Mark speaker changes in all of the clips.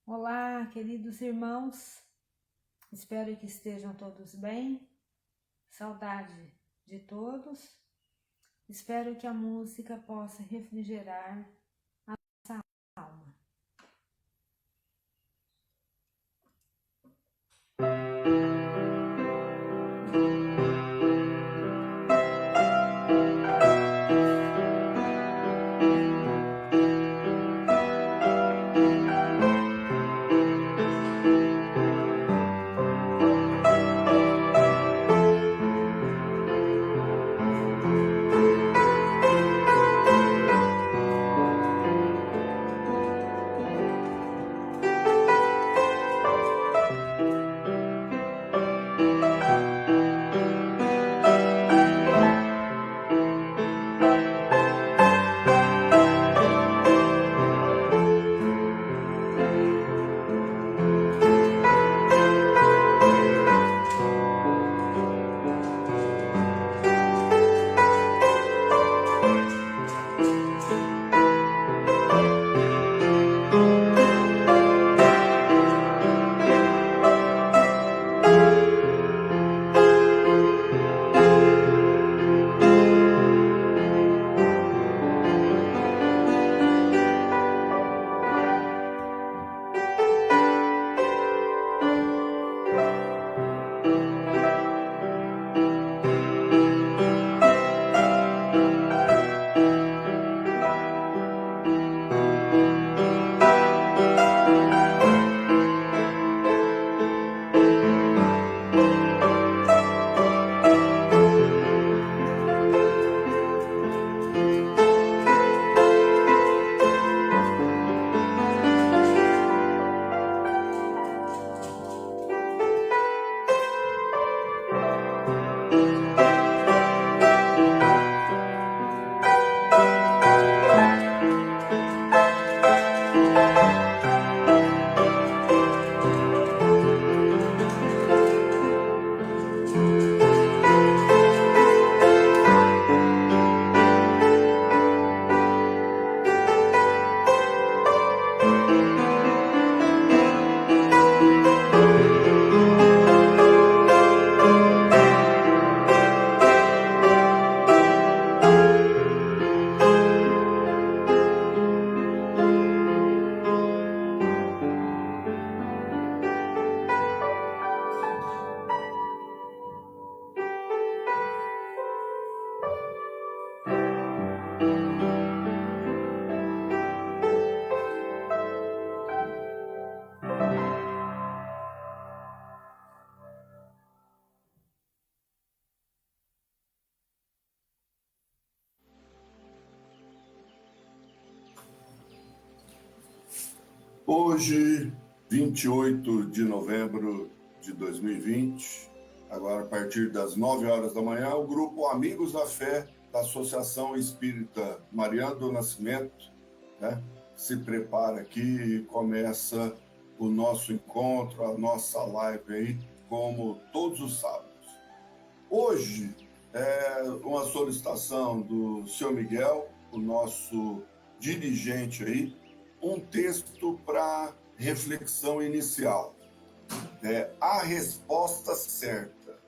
Speaker 1: Olá, queridos irmãos, espero que estejam todos bem, saudade de todos, espero que a música possa refrigerar a nossa alma.
Speaker 2: Hoje, 28 de novembro de 2020, agora a partir das 9 horas da manhã, o grupo Amigos da Fé da Associação Espírita Mariana do Nascimento, né, se prepara aqui e começa o nosso encontro, a nossa live aí, como todos os sábados. Hoje é uma solicitação do seu Miguel, o nosso dirigente aí, um texto para reflexão inicial. A resposta certa.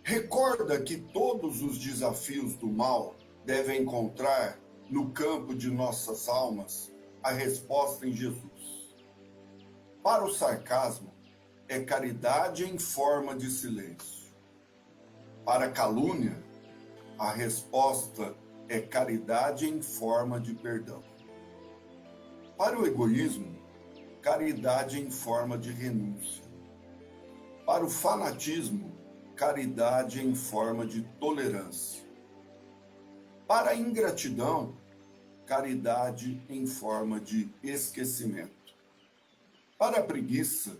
Speaker 2: Recorda que todos os desafios do mal devem encontrar no campo de nossas almas a resposta em Jesus. Para o sarcasmo, é caridade em forma de silêncio. Para a calúnia, a resposta é caridade em forma de perdão. Para o egoísmo, caridade em forma de renúncia. Para o fanatismo, caridade em forma de tolerância. Para a ingratidão, caridade em forma de esquecimento. Para a preguiça,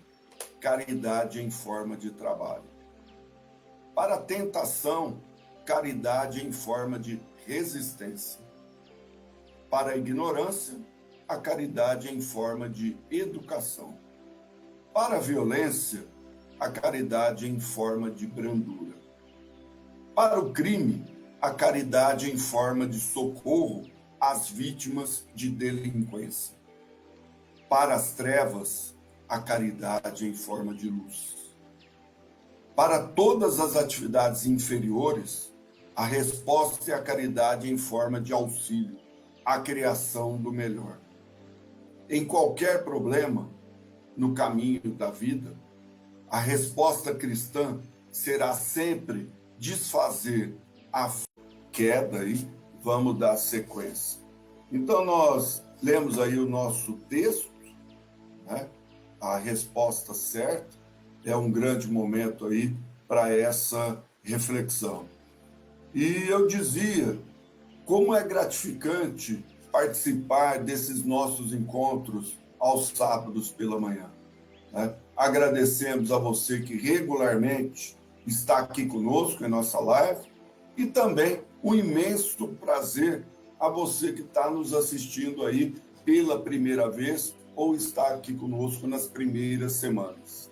Speaker 2: caridade em forma de trabalho. Para a tentação, caridade em forma de resistência. Para a ignorância, a caridade em forma de educação. Para a violência, a caridade em forma de brandura. Para o crime, a caridade em forma de socorro às vítimas de delinquência. Para as trevas, a caridade em forma de luz. Para todas as atividades inferiores, a resposta é a caridade em forma de auxílio, a criação do melhor. Em qualquer problema no caminho da vida, a resposta cristã será sempre desfazer a queda e vamos dar sequência. Então nós lemos aí o nosso texto, né? A resposta certa é um grande momento aí para essa reflexão. E eu dizia, como é gratificante participar desses nossos encontros aos sábados pela manhã, né? Agradecemos a você que regularmente está aqui conosco em nossa live e também um imenso prazer a você que está nos assistindo aí pela primeira vez ou está aqui conosco nas primeiras semanas.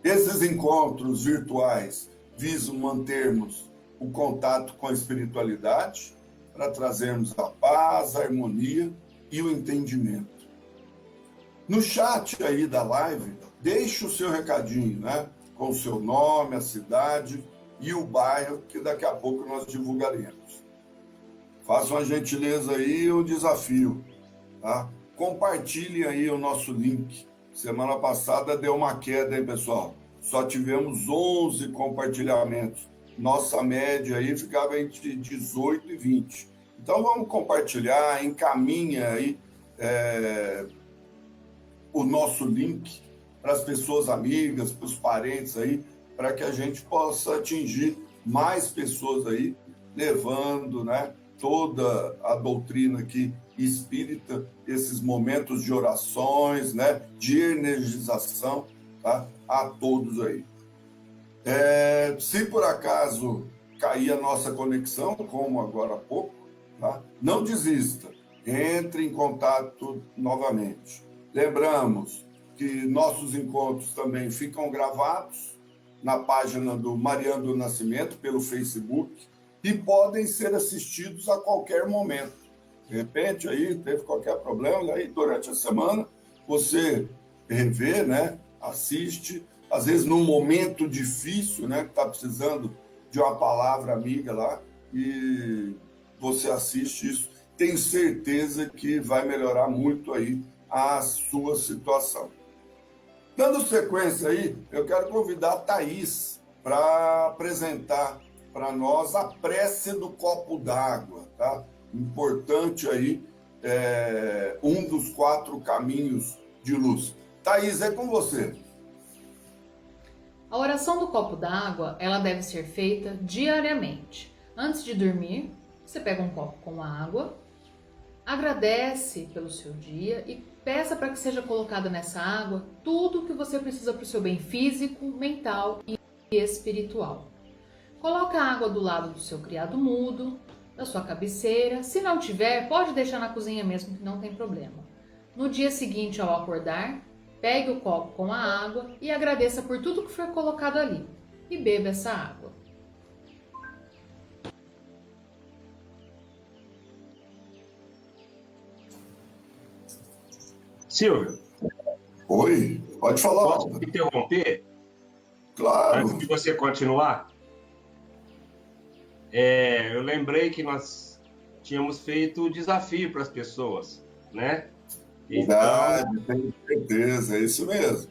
Speaker 2: Esses encontros virtuais visam mantermos o contato com a espiritualidade para trazermos a paz, a harmonia e o entendimento. No chat aí da live, deixe o seu recadinho, né? Com o seu nome, a cidade e o bairro, que daqui a pouco nós divulgaremos. Façam a gentileza aí o desafio, tá? Compartilhem aí o nosso link. Semana passada deu uma queda, hein, pessoal? Só tivemos 11 compartilhamentos. Nossa média aí ficava entre 18 e 20. Então vamos compartilhar, encaminha aí o nosso link para as pessoas amigas, para os parentes aí, para que a gente possa atingir mais pessoas aí, levando, né, toda a doutrina aqui espírita, esses momentos de orações, né, de energização, tá, a todos aí. Se por acaso cair a nossa conexão, como agora há pouco, tá, não desista, entre em contato novamente. Lembramos que nossos encontros também ficam gravados na página do Mariano do Nascimento, pelo Facebook, e podem ser assistidos a qualquer momento. De repente, aí teve qualquer problema, aí durante a semana você revê, né, assiste, às vezes num momento difícil, né, que está precisando de uma palavra amiga lá, e você assiste isso. Tenho certeza que vai melhorar muito aí a sua situação. Dando sequência aí, eu quero convidar a Thaís para apresentar para nós a prece do copo d'água, tá? Importante aí, um dos 4 caminhos de luz. Thaís, é com você.
Speaker 3: A oração do copo d'água, ela deve ser feita diariamente. Antes de dormir, você pega um copo com água, agradece pelo seu dia e peça para que seja colocado nessa água tudo o que você precisa para o seu bem físico, mental e espiritual. Coloca a água do lado do seu criado mudo, da sua cabeceira. Se não tiver, pode deixar na cozinha mesmo, que não tem problema. No dia seguinte, ao acordar, pegue o copo com a água e agradeça por tudo que foi colocado ali. E beba essa água.
Speaker 4: Silvio.
Speaker 2: Oi, pode falar.
Speaker 4: Posso te interromper?
Speaker 2: Claro.
Speaker 4: Antes de você continuar? Eu lembrei que nós tínhamos feito o desafio para as pessoas, né?
Speaker 2: Verdade, tenho certeza, é isso mesmo.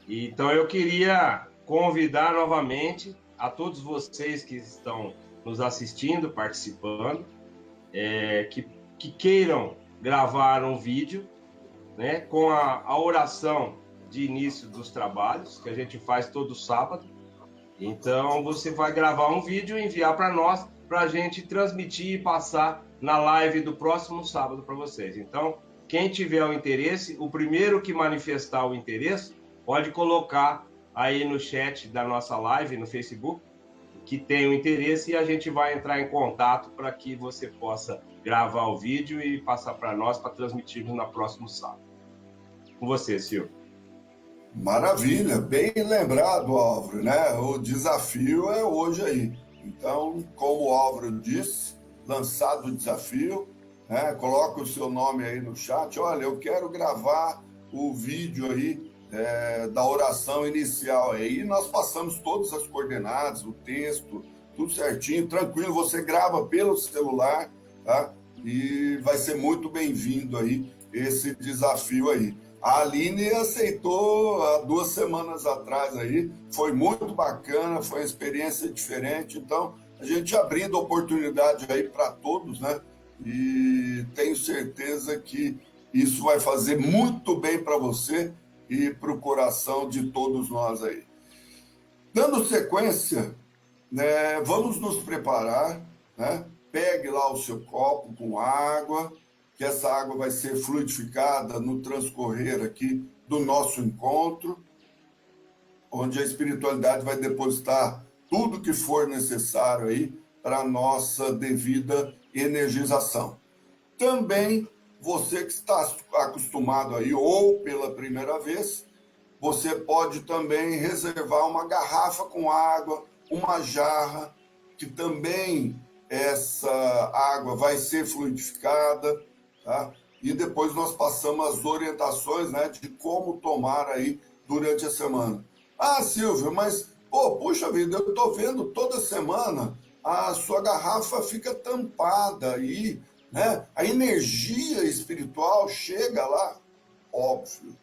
Speaker 4: Então eu queria convidar novamente a todos vocês que estão nos assistindo, participando, que queiram gravar um vídeo, né, com a oração de início dos trabalhos, que a gente faz todo sábado. Então, você vai gravar um vídeo e enviar para nós, para a gente transmitir e passar na live do próximo sábado para vocês. Então, quem tiver o interesse, o primeiro que manifestar o interesse, pode colocar aí no chat da nossa live, no Facebook, que tem o interesse, e a gente vai entrar em contato para que você possa gravar o vídeo e passar para nós, para transmitirmos no próximo sábado. Com você, Silvio.
Speaker 2: Maravilha, bem lembrado, Álvaro, né? O desafio é hoje aí. Então, como o Álvaro disse, lançado o desafio, né? Coloca o seu nome aí no chat. Olha, eu quero gravar o vídeo aí da oração inicial. Aí nós passamos todas as coordenadas, o texto, tudo certinho, tranquilo. Você grava pelo celular, tá? E vai ser muito bem-vindo aí esse desafio aí. A Aline aceitou há 2 semanas atrás aí, foi muito bacana, foi uma experiência diferente, então a gente abrindo oportunidade aí para todos, né? E tenho certeza que isso vai fazer muito bem para você e para o coração de todos nós aí. Dando sequência, né, vamos nos preparar, né? Pegue lá o seu copo com água, que essa água vai ser fluidificada no transcorrer aqui do nosso encontro, onde a espiritualidade vai depositar tudo que for necessário aí para a nossa devida energização. Também, você que está acostumado aí, ou pela primeira vez, você pode também reservar uma garrafa com água, uma jarra, que também essa água vai ser fluidificada, tá? E depois nós passamos as orientações, né, de como tomar aí durante a semana. Ah, Silvio, mas, puxa vida, eu estou vendo toda semana a sua garrafa fica tampada aí, né? A energia espiritual chega lá, óbvio,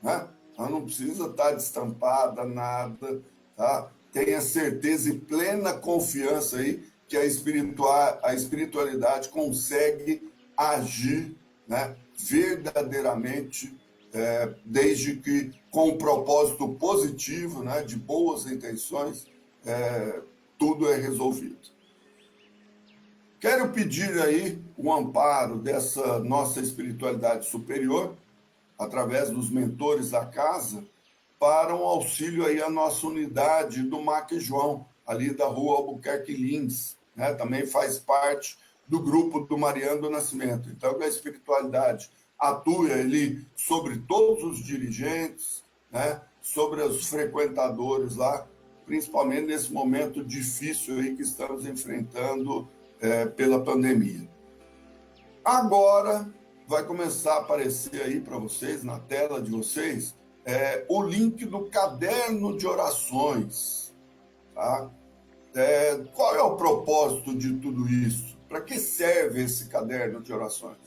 Speaker 2: né? Ela não precisa estar destampada, nada, tá? Tenha certeza e plena confiança aí que a espiritualidade consegue agir, né, verdadeiramente, desde que com um propósito positivo, né, de boas intenções, tudo é resolvido. Quero pedir aí o amparo dessa nossa espiritualidade superior, através dos mentores da casa, para um auxílio aí à nossa unidade do Mac João, ali da rua Albuquerque Lins, né? Também faz parte do grupo do Mariano do Nascimento. Então, a espiritualidade atua ali sobre todos os dirigentes, né? Sobre os frequentadores lá, principalmente nesse momento difícil aí que estamos enfrentando pela pandemia. Agora vai começar a aparecer aí para vocês, na tela de vocês, o link do caderno de orações, tá? Qual é o propósito de tudo isso? Para que serve esse caderno de orações?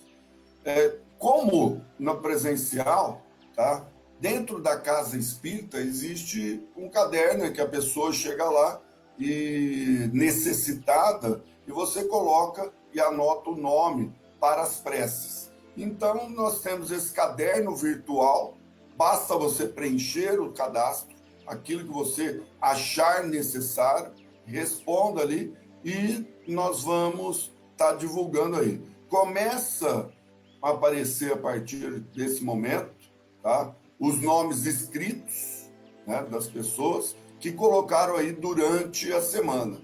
Speaker 2: Como no presencial, tá? Dentro da casa espírita existe um caderno em que a pessoa chega lá e necessitada, e você coloca e anota o nome para as preces. Então, nós temos esse caderno virtual, basta você preencher o cadastro, aquilo que você achar necessário, responda ali e nós vamos estar divulgando aí. Começa a aparecer a partir desse momento, tá? Os nomes escritos, né, das pessoas que colocaram aí durante a semana.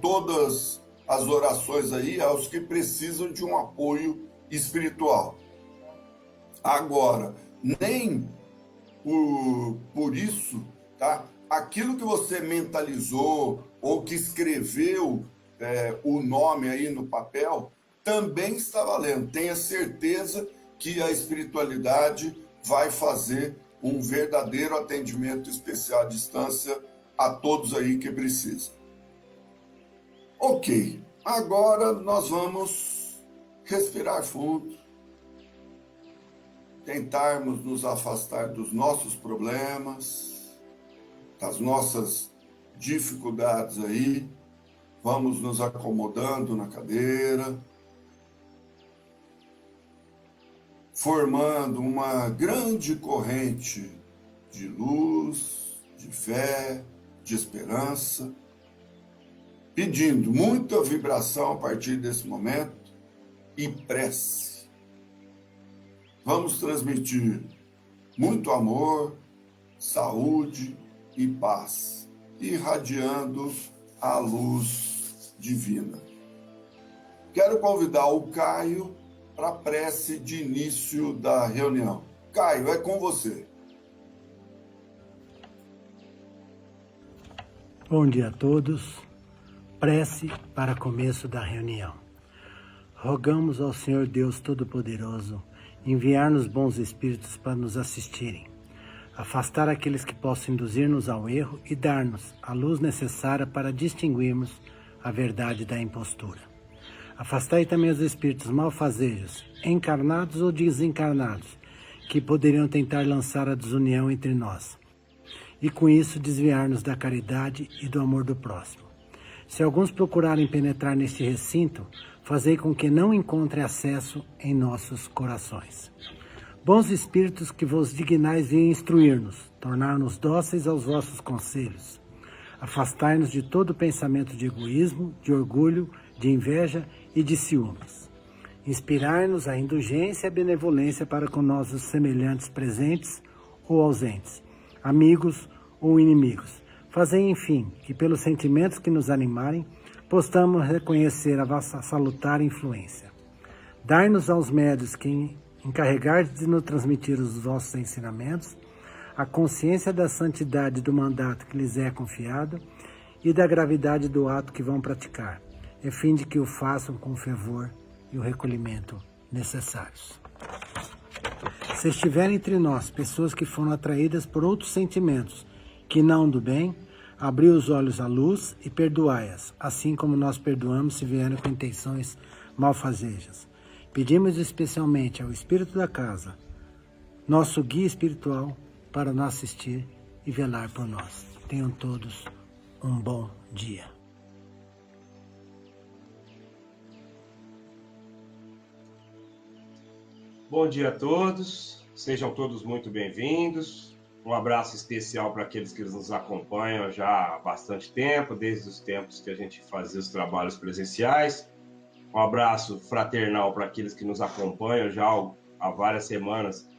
Speaker 2: Todas as orações aí aos que precisam de um apoio espiritual. Agora, nem por isso, tá? Aquilo que você mentalizou ou que escreveu o nome aí no papel, também está valendo. Tenha certeza que a espiritualidade vai fazer um verdadeiro atendimento especial à distância a todos aí que precisam. Ok, agora nós vamos respirar fundo, tentarmos nos afastar dos nossos problemas, das nossas dificuldades aí. Vamos nos acomodando na cadeira, formando uma grande corrente de luz, de fé, de esperança, pedindo muita vibração a partir desse momento e prece. Vamos transmitir muito amor, saúde e paz, irradiando a luz divina. Quero convidar o Caio para a prece de início da reunião. Caio, é com você.
Speaker 5: Bom dia a todos. Prece para começo da reunião. Rogamos ao Senhor Deus Todo-Poderoso enviar-nos bons espíritos para nos assistirem, afastar aqueles que possam induzir-nos ao erro e dar-nos a luz necessária para distinguirmos a verdade da impostura. Afastai também os espíritos malfazejos, encarnados ou desencarnados, que poderiam tentar lançar a desunião entre nós, e com isso desviar-nos da caridade e do amor do próximo. Se alguns procurarem penetrar neste recinto, fazei com que não encontrem acesso em nossos corações. Bons espíritos que vos dignais vir instruir-nos, tornar-nos dóceis aos vossos conselhos. Afastai-nos de todo pensamento de egoísmo, de orgulho, de inveja e de ciúmes. Inspirai-nos a indulgência e a benevolência para com nossos semelhantes presentes ou ausentes, amigos ou inimigos. Fazei, enfim, que pelos sentimentos que nos animarem, possamos reconhecer a vossa salutar influência. Dai-nos aos médios que encarregardes de nos transmitir os vossos ensinamentos, a consciência da santidade do mandato que lhes é confiado e da gravidade do ato que vão praticar, a fim de que o façam com o fervor e o recolhimento necessários. Se estiverem entre nós pessoas que foram atraídas por outros sentimentos que não do bem, abri os olhos à luz e perdoai-as, assim como nós perdoamos se vierem com intenções malfazejas. Pedimos especialmente ao Espírito da Casa, nosso guia espiritual, para nos assistir e velar por nós. Tenham todos um bom dia.
Speaker 4: Bom dia a todos, sejam todos muito bem-vindos. Um abraço especial para aqueles que nos acompanham já há bastante tempo, desde os tempos que a gente fazia os trabalhos presenciais. Um abraço fraternal para aqueles que nos acompanham já há várias semanas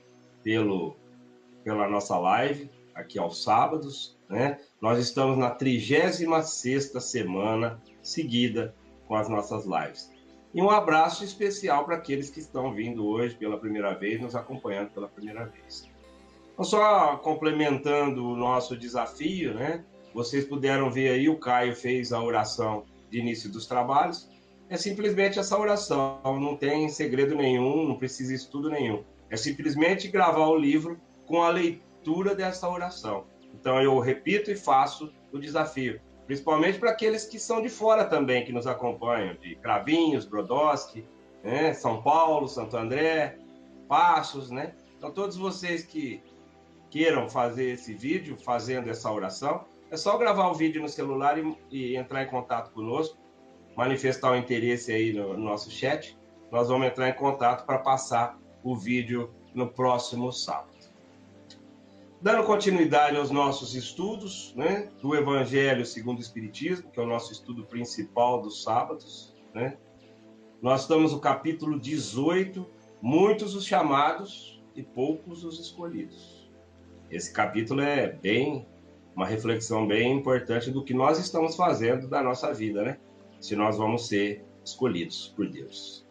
Speaker 4: pela nossa live, aqui aos sábados, né? Nós estamos na 36ª semana seguida com as nossas lives. E um abraço especial para aqueles que estão vindo hoje pela primeira vez, nos acompanhando pela primeira vez. Então, só complementando o nosso desafio, né? Vocês puderam ver aí, o Caio fez a oração de início dos trabalhos. É simplesmente essa oração, não tem segredo nenhum, não precisa estudo nenhum. É simplesmente gravar o livro com a leitura dessa oração. Então, eu repito e faço o desafio, principalmente para aqueles que são de fora também, que nos acompanham, de Cravinhos, Brodowski, né? São Paulo, Santo André, Passos, né? Então, todos vocês que queiram fazer esse vídeo, fazendo essa oração, é só gravar o vídeo no celular e entrar em contato conosco, manifestar o interesse aí no nosso chat. Nós vamos entrar em contato para passar o vídeo no próximo sábado. Dando continuidade aos nossos estudos, né, do Evangelho segundo o Espiritismo, que é o nosso estudo principal dos sábados, né? Nós estamos no capítulo 18, muitos os chamados e poucos os escolhidos. Esse capítulo é uma reflexão bem importante do que nós estamos fazendo da nossa vida, né? Se nós vamos ser escolhidos por Deus.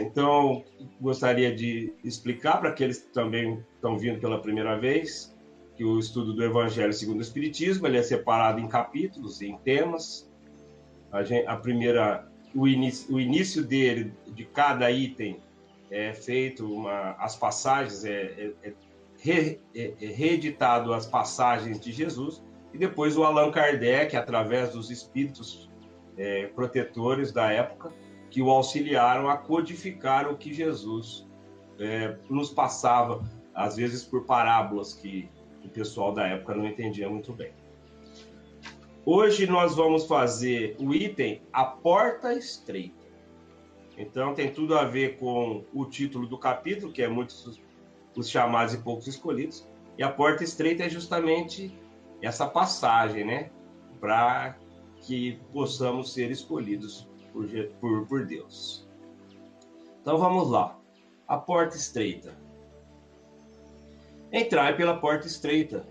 Speaker 4: Então, gostaria de explicar para aqueles que também estão vindo pela primeira vez que o estudo do Evangelho segundo o Espiritismo ele é separado em capítulos, em temas. O início dele, de cada item, é feito as passagens, reeditado as passagens de Jesus, e depois o Allan Kardec, através dos espíritos protetores da época, que o auxiliaram a codificar o que Jesus nos passava, às vezes por parábolas que o pessoal da época não entendia muito bem. Hoje nós vamos fazer o item A Porta Estreita. Então tem tudo a ver com o título do capítulo, que é muitos os chamados e poucos escolhidos, e a porta estreita é justamente essa passagem, né? Para que possamos ser escolhidos por Deus. Então vamos lá. A porta estreita. Entrai pela porta estreita,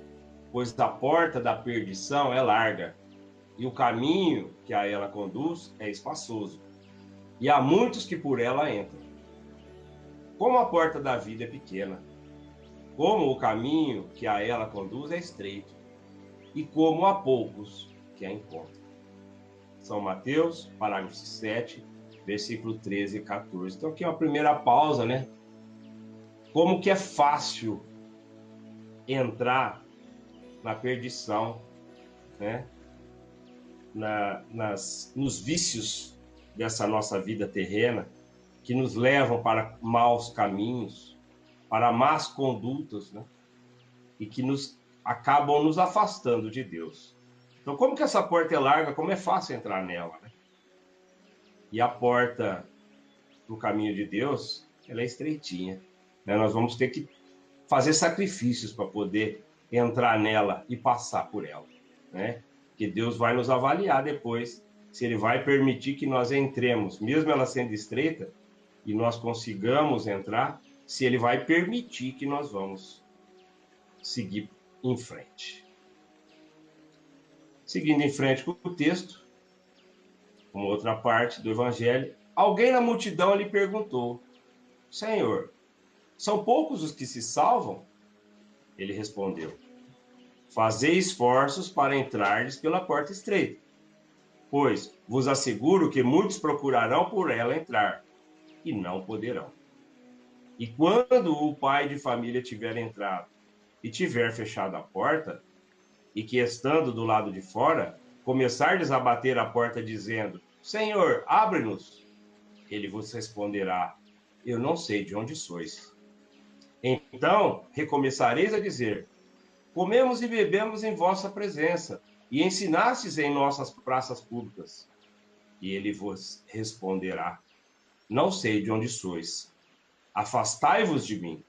Speaker 4: pois a porta da perdição é larga, e o caminho que a ela conduz é espaçoso, e há muitos que por ela entram. Como a porta da vida é pequena, como o caminho que a ela conduz é estreito, e como há poucos que a encontram. São Mateus, parágrafo 7, versículo 13 e 14. Então aqui é uma primeira pausa, né? Como que é fácil entrar na perdição, né? Nos vícios dessa nossa vida terrena, que nos levam para maus caminhos, para más condutas, né? E que acabam nos afastando de Deus. Então, como que essa porta é larga, como é fácil entrar nela, né? E a porta do caminho de Deus, ela é estreitinha, né? Nós vamos ter que fazer sacrifícios para poder entrar nela e passar por ela, né? Que Deus vai nos avaliar depois, se Ele vai permitir que nós entremos, mesmo ela sendo estreita, e nós consigamos entrar, se Ele vai permitir que nós vamos seguir em frente. Seguindo em frente com o texto, uma outra parte do Evangelho, alguém na multidão lhe perguntou: Senhor, são poucos os que se salvam? Ele respondeu: Fazei esforços para entrardes pela porta estreita, pois vos asseguro que muitos procurarão por ela entrar, e não poderão. E quando o pai de família tiver entrado e tiver fechado a porta, e que, estando do lado de fora, começardes a bater a porta, dizendo: Senhor, abre-nos, ele vos responderá: Eu não sei de onde sois. Então recomeçareis a dizer: Comemos e bebemos em vossa presença, e ensinastes em nossas praças públicas. E ele vos responderá: Não sei de onde sois. Afastai-vos de mim,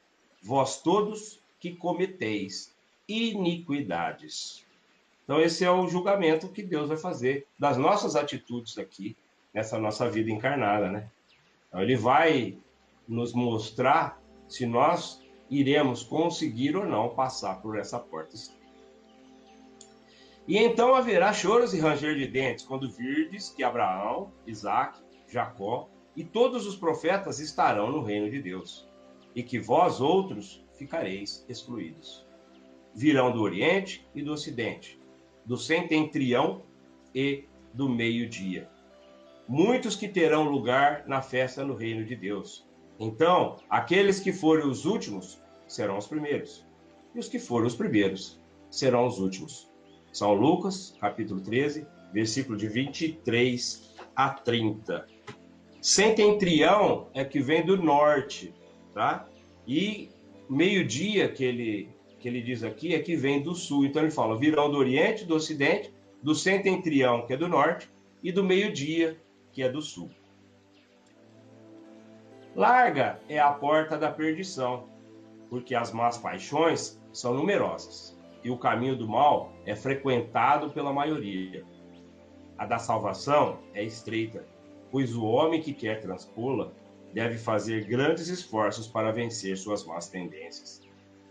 Speaker 4: vós todos que cometeis iniquidades. Então esse é o julgamento que Deus vai fazer das nossas atitudes aqui, nessa nossa vida encarnada, né? Então ele vai nos mostrar se nós iremos conseguir ou não passar por essa porta estreita. E então haverá choros e ranger de dentes, quando virdes que Abraão, Isaque, Jacó e todos os profetas estarão no reino de Deus, e que vós outros ficareis excluídos. Virão do Oriente e do Ocidente, do setentrião e do meio-dia, muitos que terão lugar na festa no reino de Deus. Então, aqueles que forem os últimos serão os primeiros, e os que forem os primeiros serão os últimos. São Lucas, capítulo 13, versículo de 23 a 30. Setentrião é que vem do norte, tá? E meio-dia que ele diz aqui é que vem do sul. Então ele fala: virão do Oriente, do Ocidente, do setentrião, que é do norte, e do meio-dia, que é do sul. Larga é a porta da perdição, porque as más paixões são numerosas, e o caminho do mal é frequentado pela maioria. A da salvação é estreita, pois o homem que quer transpô-la deve fazer grandes esforços para vencer suas más tendências.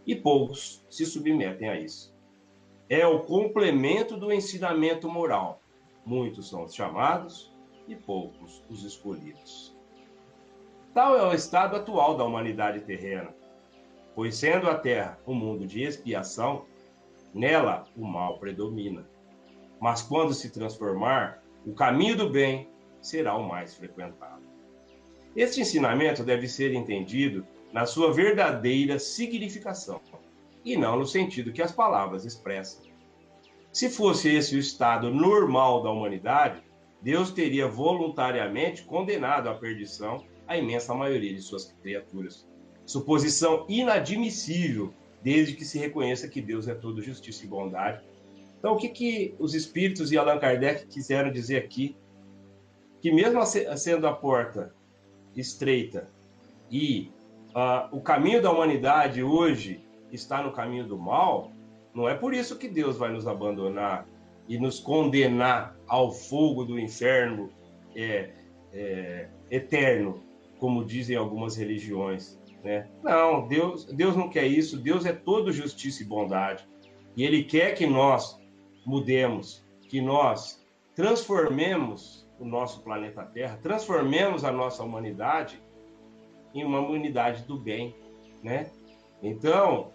Speaker 4: E poucos se submetem a isso. É o complemento do ensinamento moral. Muitos são os chamados e poucos os escolhidos. Tal é o estado atual da humanidade terrena, pois sendo a Terra um mundo de expiação, nela o mal predomina. Mas quando se transformar, o caminho do bem será o mais frequentado. Este ensinamento deve ser entendido na sua verdadeira significação, e não no sentido que as palavras expressam. Se fosse esse o estado normal da humanidade, Deus teria voluntariamente condenado à perdição a imensa maioria de suas criaturas. Suposição inadmissível, desde que se reconheça que Deus é todo justiça e bondade. Então, o que os espíritos e Allan Kardec quiseram dizer aqui? Que mesmo sendo a porta estreita e o caminho da humanidade hoje está no caminho do mal, não é por isso que Deus vai nos abandonar e nos condenar ao fogo do inferno eterno, como dizem algumas religiões, né? Não, Deus não quer isso. Deus é todo justiça e bondade. E Ele quer que nós mudemos, que nós transformemos o nosso planeta Terra, transformemos a nossa humanidade em uma humanidade do bem, né? Então,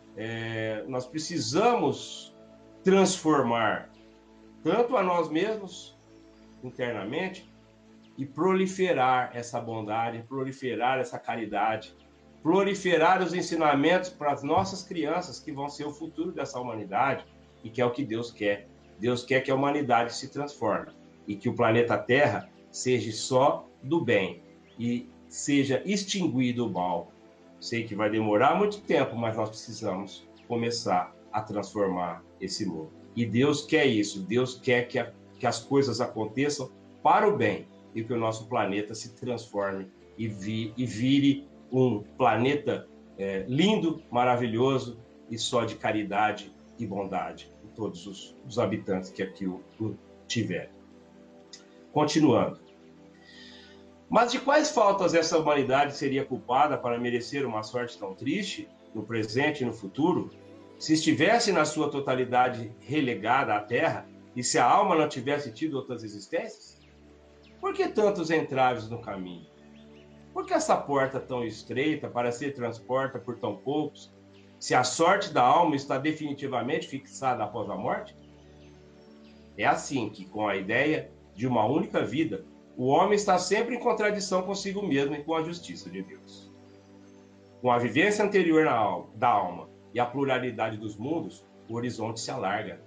Speaker 4: nós precisamos transformar tanto a nós mesmos internamente, e proliferar essa bondade, proliferar essa caridade, proliferar os ensinamentos para as nossas crianças, que vão ser o futuro dessa humanidade, e que é o que Deus quer. Deus quer que a humanidade se transforme e que o planeta Terra seja só do bem e seja extinguido o mal. Sei que vai demorar muito tempo, mas nós precisamos começar a transformar esse mundo. E Deus quer isso, Deus quer que as coisas aconteçam para o bem e que o nosso planeta se transforme e vire um planeta lindo, maravilhoso e só de caridade e bondade de todos os habitantes que aqui o tiverem. Continuando. Mas de quais faltas essa humanidade seria culpada para merecer uma sorte tão triste, no presente e no futuro, se estivesse na sua totalidade relegada à Terra e se a alma não tivesse tido outras existências? Por que tantos entraves no caminho? Por que essa porta tão estreita para ser transportada por tão poucos, se a sorte da alma está definitivamente fixada após a morte? É assim que, com a ideia de uma única vida, o homem está sempre em contradição consigo mesmo e com a justiça de Deus. Com a vivência anterior da alma e a pluralidade dos mundos, o horizonte se alarga.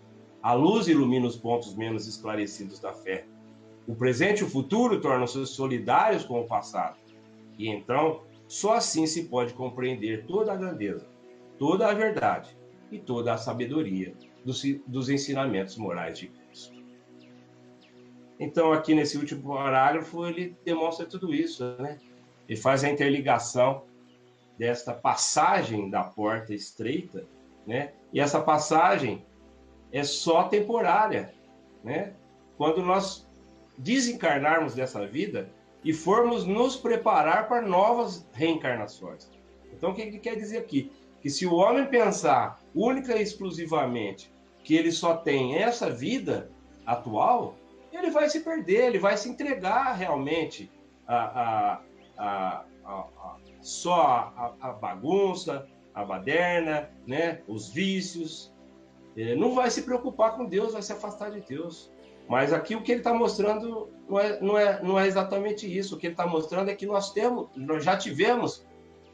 Speaker 4: A luz ilumina os pontos menos esclarecidos da fé. O presente e o futuro tornam-se solidários com o passado. E então, só assim se pode compreender toda a grandeza, toda a verdade e toda a sabedoria dos ensinamentos morais de Cristo. Então, aqui nesse último parágrafo, ele demonstra tudo isso, né? Ele faz a interligação desta passagem da porta estreita, né? E essa passagem é só temporária, né? Quando nós desencarnarmos dessa vida e formos nos preparar para novas reencarnações. Então, o que ele quer dizer aqui? Que se o homem pensar única e exclusivamente que ele só tem essa vida atual, ele vai se perder, ele vai se entregar realmente só a bagunça, a baderna, né? Os vícios. Ele não vai se preocupar com Deus, vai se afastar de Deus. Mas aqui o que ele está mostrando não é exatamente isso. O que ele está mostrando é que nós já tivemos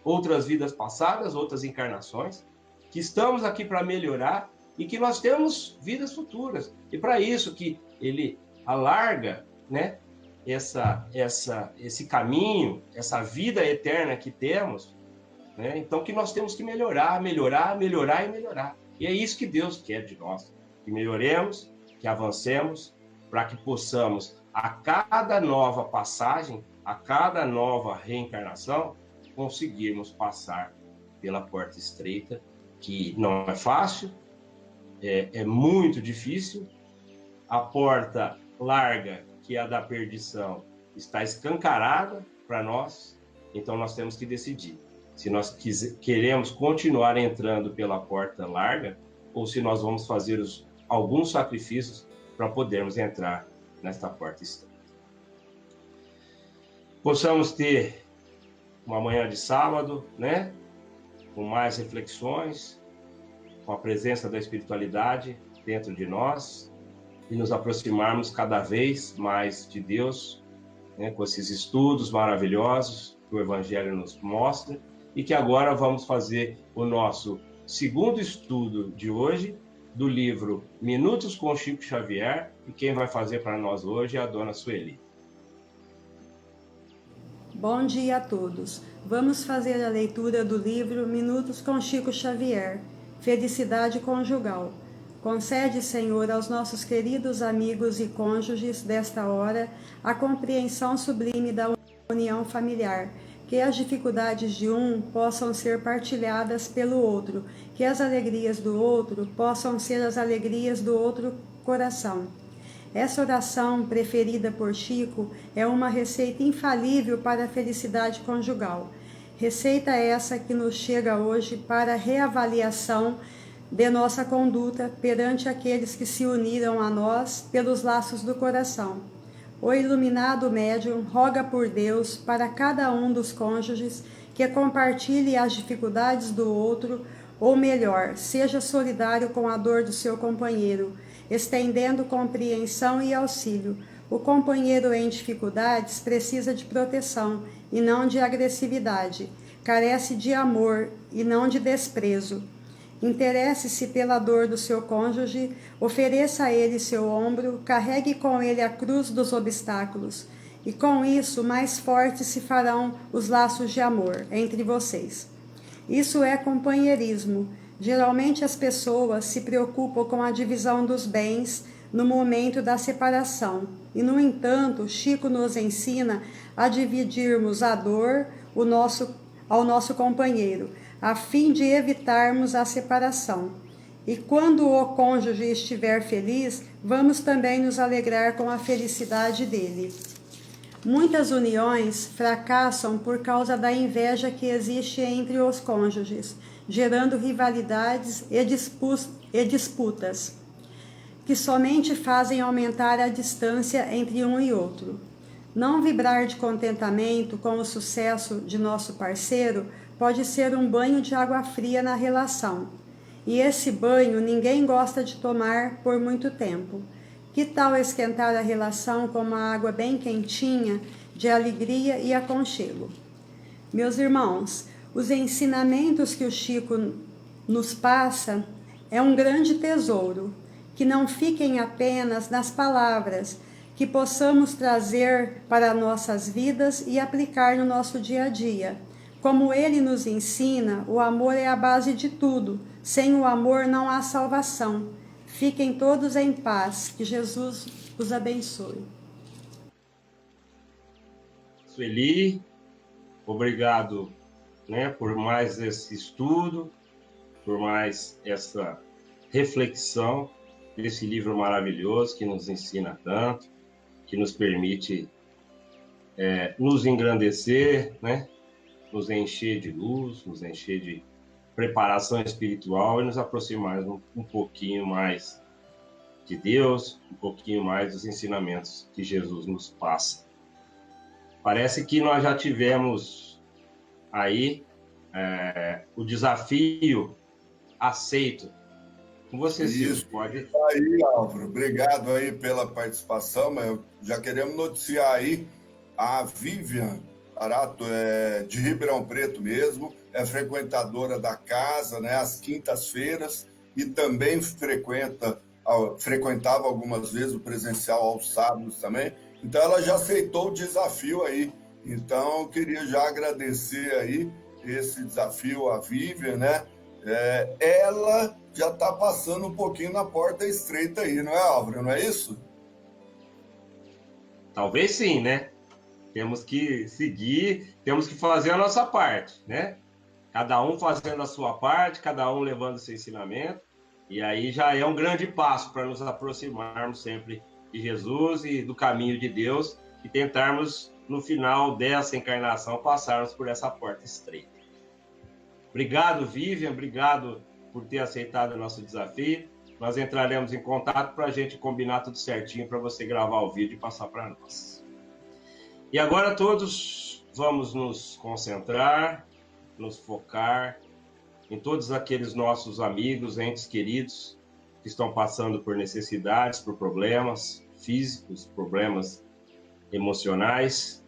Speaker 4: outras vidas passadas, outras encarnações, que estamos aqui para melhorar e que nós temos vidas futuras. E para isso que ele alarga, né, esse caminho, essa vida eterna que temos, né? Então que nós temos que melhorar. E é isso que Deus quer de nós, que melhoremos, que avancemos, para que possamos, a cada nova passagem, a cada nova reencarnação, conseguirmos passar pela porta estreita, que não é fácil, é muito difícil. A porta larga, que é a da perdição, está escancarada para nós, então nós temos que decidir se nós queremos continuar entrando pela porta larga ou se nós vamos fazer alguns sacrifícios para podermos entrar nesta porta estreita. Possamos ter uma manhã de sábado, né? Com mais reflexões, com a presença da espiritualidade dentro de nós e nos aproximarmos cada vez mais de Deus, né? Com esses estudos maravilhosos que o Evangelho nos mostra e que agora vamos fazer o nosso segundo estudo de hoje, do livro Minutos com Chico Xavier, e quem vai fazer para nós hoje é a dona Sueli.
Speaker 1: Bom dia a todos. Vamos fazer a leitura do livro Minutos com Chico Xavier, Felicidade Conjugal. Concede, Senhor, aos nossos queridos amigos e cônjuges desta hora a compreensão sublime da união familiar, que as dificuldades de um possam ser partilhadas pelo outro, que as alegrias do outro possam ser as alegrias do outro coração. Essa oração, preferida por Chico, é uma receita infalível para a felicidade conjugal. Receita essa que nos chega hoje para reavaliação de nossa conduta perante aqueles que se uniram a nós pelos laços do coração. O iluminado médium roga por Deus para cada um dos cônjuges que compartilhe as dificuldades do outro, ou melhor, seja solidário com a dor do seu companheiro, estendendo compreensão e auxílio.
Speaker 6: O companheiro em dificuldades precisa de proteção e não de agressividade, carece de amor e não de desprezo. Interesse-se pela dor do seu cônjuge, ofereça a ele seu ombro, carregue com ele a cruz dos obstáculos, e com isso mais fortes se farão os laços de amor entre vocês. Isso é companheirismo. Geralmente as pessoas se preocupam com a divisão dos bens no momento da separação, e no entanto, Chico nos ensina a dividirmos a dor ao nosso companheiro, a fim de evitarmos a separação. E quando o cônjuge estiver feliz, vamos também nos alegrar com a felicidade dele. Muitas uniões fracassam por causa da inveja que existe entre os cônjuges, gerando rivalidades e disputas, que somente fazem aumentar a distância entre um e outro. Não vibrar de contentamento com o sucesso de nosso parceiro pode ser um banho de água fria na relação. E esse banho ninguém gosta de tomar por muito tempo. Que tal esquentar a relação com uma água bem quentinha, de alegria e aconchego? Meus irmãos, os ensinamentos que o Chico nos passa é um grande tesouro, que não fiquem apenas nas palavras, que possamos trazer para nossas vidas e aplicar no nosso dia a dia. Como ele nos ensina, o amor é a base de tudo. Sem o amor não há salvação. Fiquem todos em paz. Que Jesus os abençoe.
Speaker 4: Sueli, obrigado, por mais esse estudo, por mais essa reflexão desse livro maravilhoso que nos ensina tanto, que nos permite nos engrandecer, nos encher de luz, nos encher de preparação espiritual e nos aproximar um pouquinho mais de Deus, um pouquinho mais dos ensinamentos que Jesus nos passa. Parece que nós já tivemos aí o desafio aceito. Com você, Silvio, pode.
Speaker 2: Aí, Álvaro, obrigado aí pela participação, mas já queremos noticiar aí a Vivian Arato, de Ribeirão Preto mesmo, é frequentadora da casa, às quintas-feiras, e também frequentava algumas vezes o presencial aos sábados também. Então, ela já aceitou o desafio aí. Então, eu queria já agradecer aí esse desafio à Vivian, ela já está passando um pouquinho na porta estreita aí, não é, Álvaro? Não é isso?
Speaker 4: Talvez sim, Temos que seguir, temos que fazer a nossa parte, Cada um fazendo a sua parte, cada um levando seu ensinamento, e aí já é um grande passo para nos aproximarmos sempre de Jesus e do caminho de Deus e tentarmos, no final dessa encarnação, passarmos por essa porta estreita. Obrigado, Vivian, obrigado por ter aceitado o nosso desafio. Nós entraremos em contato para a gente combinar tudo certinho para você gravar o vídeo e passar para nós. E agora todos vamos nos concentrar, nos focar em todos aqueles nossos amigos, entes queridos que estão passando por necessidades, por problemas físicos, problemas emocionais,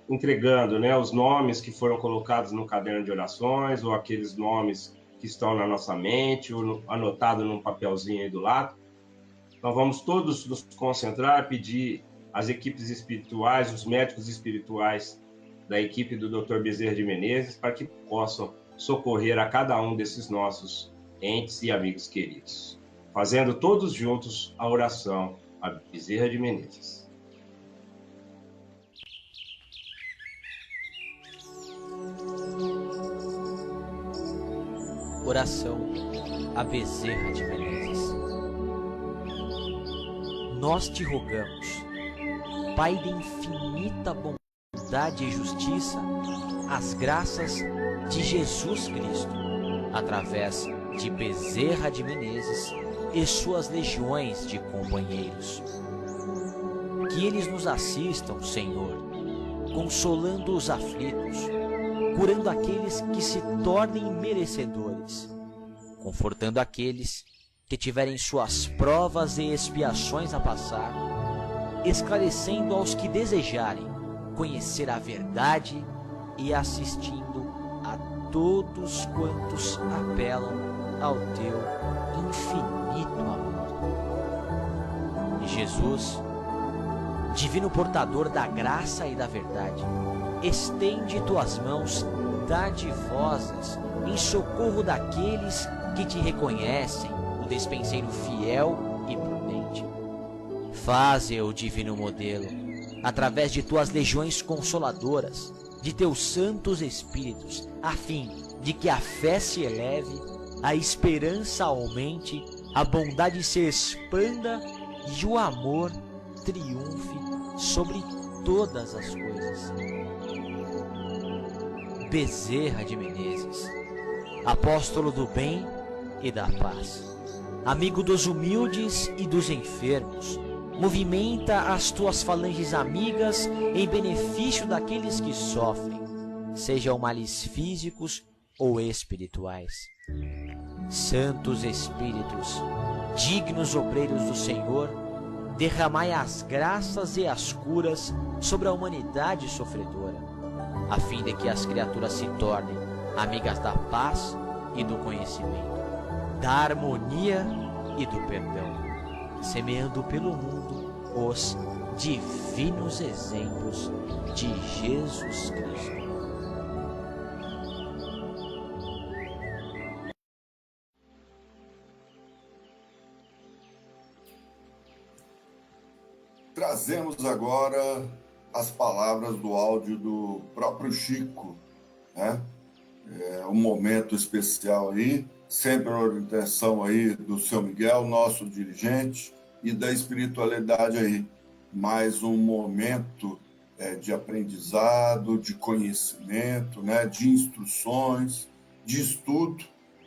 Speaker 4: entregando os nomes que foram colocados no caderno de orações ou aqueles nomes que estão na nossa mente ou anotado num papelzinho aí do lado. Então vamos todos nos concentrar, pedir às equipes espirituais, os médicos espirituais da equipe do Dr. Bezerra de Menezes, para que possam socorrer a cada um desses nossos entes e amigos queridos, fazendo todos juntos a oração a Bezerra de Menezes.
Speaker 7: Oração a Bezerra de Menezes. Nós te rogamos, Pai de infinita bondade e justiça, as graças de Jesus Cristo, através de Bezerra de Menezes e suas legiões de companheiros. Que eles nos assistam, Senhor, consolando os aflitos, curando aqueles que se tornem merecedores, confortando aqueles que tiverem suas provas e expiações a passar, esclarecendo aos que desejarem conhecer a verdade e assistindo a todos quantos apelam ao teu infinito amor. E Jesus, divino portador da graça e da verdade, estende tuas mãos dadivosas em socorro daqueles que te reconhecem, o despenseiro fiel e prudente. Faze, ó divino modelo, através de tuas legiões consoladoras, de teus santos espíritos, a fim de que a fé se eleve, a esperança aumente, a bondade se expanda e o amor triunfe sobre todas as coisas. Bezerra de Menezes, apóstolo do bem e da paz, amigo dos humildes e dos enfermos, movimenta as tuas falanges amigas em benefício daqueles que sofrem, sejam males físicos ou espirituais. Santos Espíritos, dignos obreiros do Senhor, derramai as graças e as curas sobre a humanidade sofredora, a fim de que as criaturas se tornem amigas da paz e do conhecimento, da harmonia e do perdão, semeando pelo mundo os divinos exemplos de Jesus Cristo.
Speaker 2: Trazemos agora as palavras do áudio do próprio Chico, né? É um momento especial aí, sempre a orientação aí do seu Miguel, nosso dirigente, e da espiritualidade aí. Mais um momento de aprendizado, de conhecimento, né? De instruções, de estudo,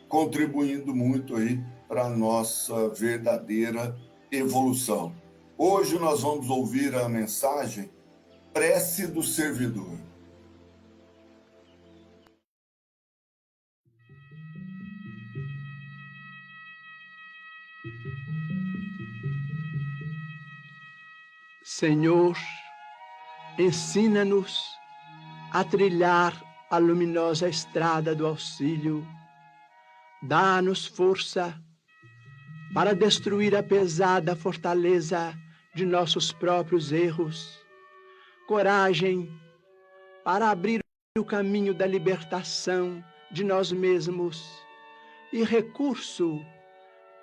Speaker 2: contribuindo muito aí para a nossa verdadeira evolução. Hoje nós vamos ouvir a mensagem Prece do Servidor.
Speaker 8: Senhor, ensina-nos a trilhar a luminosa estrada do auxílio. Dá-nos força para destruir a pesada fortaleza de nossos próprios erros, coragem para abrir o caminho da libertação de nós mesmos e recurso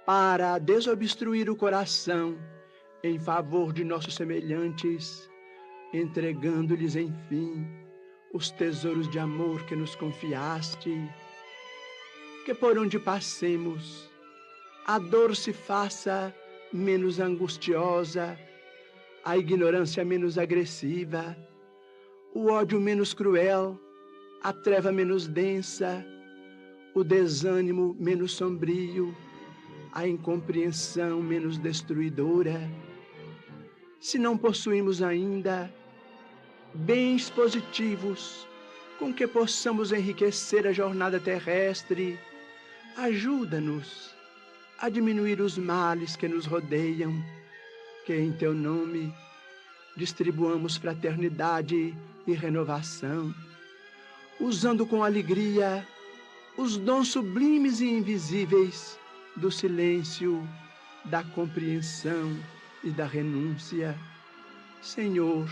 Speaker 8: para desobstruir o coração em favor de nossos semelhantes, entregando-lhes, enfim, os tesouros de amor que nos confiaste. Que por onde passemos, a dor se faça menos angustiosa, a ignorância menos agressiva, o ódio menos cruel, a treva menos densa, o desânimo menos sombrio, a incompreensão menos destruidora. Se não possuímos ainda bens positivos com que possamos enriquecer a jornada terrestre, ajuda-nos a diminuir os males que nos rodeiam, que em teu nome distribuamos fraternidade e renovação, usando com alegria os dons sublimes e invisíveis do silêncio, da compreensão e da renúncia. Senhor,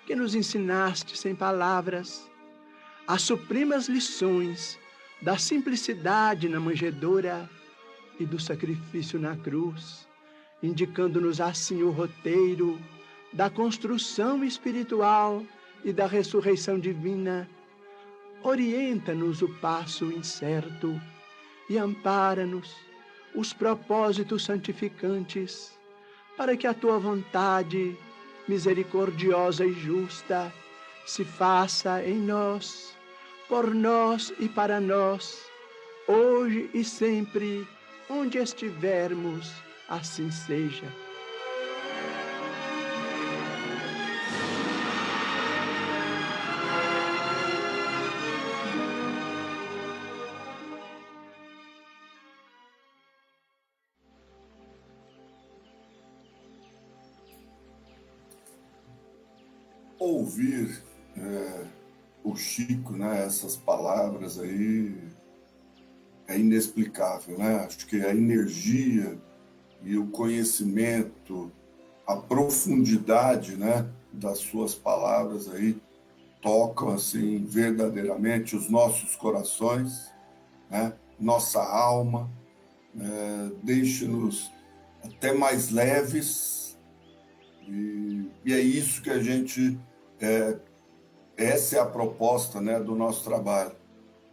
Speaker 8: que nos ensinaste sem palavras as supremas lições da simplicidade na manjedoura e do sacrifício na cruz, indicando-nos assim o roteiro da construção espiritual e da ressurreição divina. Orienta-nos o passo incerto e ampara-nos os propósitos santificantes, para que a tua vontade, misericordiosa e justa, se faça em nós, por nós e para nós, hoje e sempre, onde estivermos, assim seja.
Speaker 2: Ouvir o Chico, né, essas palavras aí é inexplicável, né? Acho que a energia e o conhecimento, a profundidade, né, das suas palavras aí tocam assim verdadeiramente os nossos corações, né, nossa alma, deixa-nos até mais leves e é isso que a gente essa é a proposta, né, do nosso trabalho,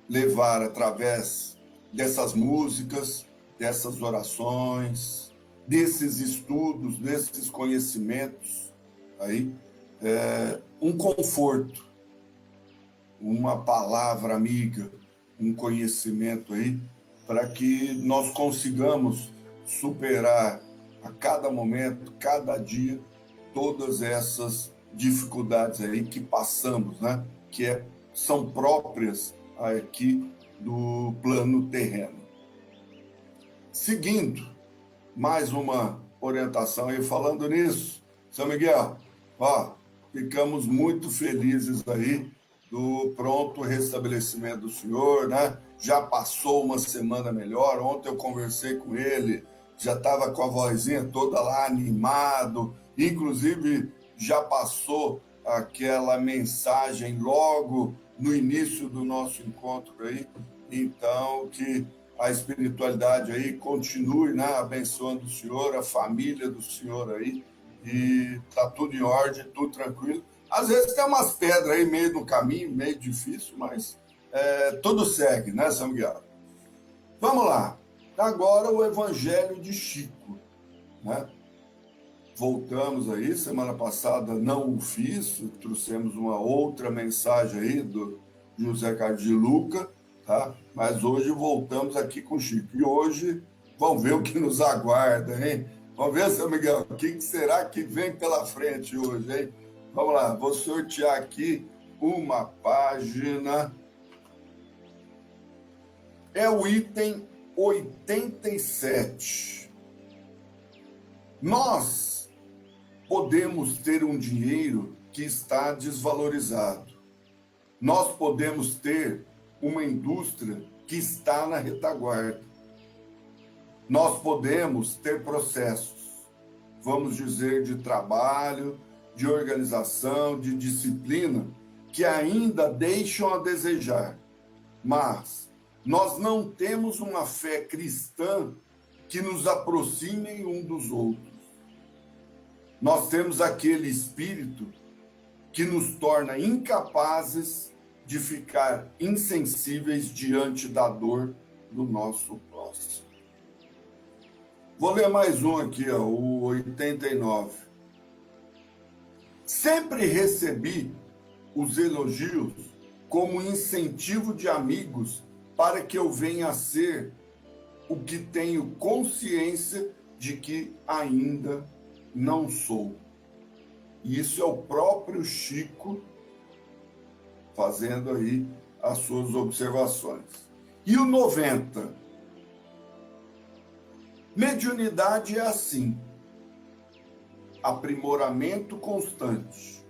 Speaker 2: levar através dessas músicas, dessas orações, desses estudos, desses conhecimentos aí, um conforto, uma palavra amiga, um conhecimento aí, para que nós consigamos superar a cada momento, cada dia, todas essas dificuldades aí que passamos, né? Que são próprias aqui do plano terreno. Seguindo, mais uma orientação aí, falando nisso, São Miguel, ficamos muito felizes aí do pronto restabelecimento do senhor, né? Já passou uma semana melhor, ontem eu conversei com ele, já estava com a vozinha toda lá animado, inclusive já passou aquela mensagem logo no início do nosso encontro aí, então que a espiritualidade aí continue, né, abençoando o senhor, a família do senhor aí, e tá tudo em ordem, tudo tranquilo. Às vezes tem umas pedras aí meio no caminho, meio difícil, mas tudo segue, né, São Miguel? Vamos lá. Agora o Evangelho de Chico, né? Voltamos aí, semana passada não o fiz, trouxemos uma outra mensagem aí do José Carlos de Luca, tá? Mas hoje voltamos aqui com o Chico. E hoje, vamos ver o que nos aguarda, hein? Vamos ver, São Miguel, o que será que vem pela frente hoje, hein? Vamos lá, vou sortear aqui uma página. É o item 87. Nós podemos ter um dinheiro que está desvalorizado. Nós podemos ter uma indústria que está na retaguarda. Nós podemos ter processos, vamos dizer, de trabalho, de organização, de disciplina, que ainda deixam a desejar. Mas nós não temos uma fé cristã que nos aproxime um dos outros. Nós temos aquele espírito que nos torna incapazes de ficar insensíveis diante da dor do nosso próximo. Vou ler mais um aqui, o 89. Sempre recebi os elogios como incentivo de amigos para que eu venha a ser o que tenho consciência de que ainda não sou. E isso é o próprio Chico fazendo aí as suas observações. E o 90. Mediunidade é assim: aprimoramento constante,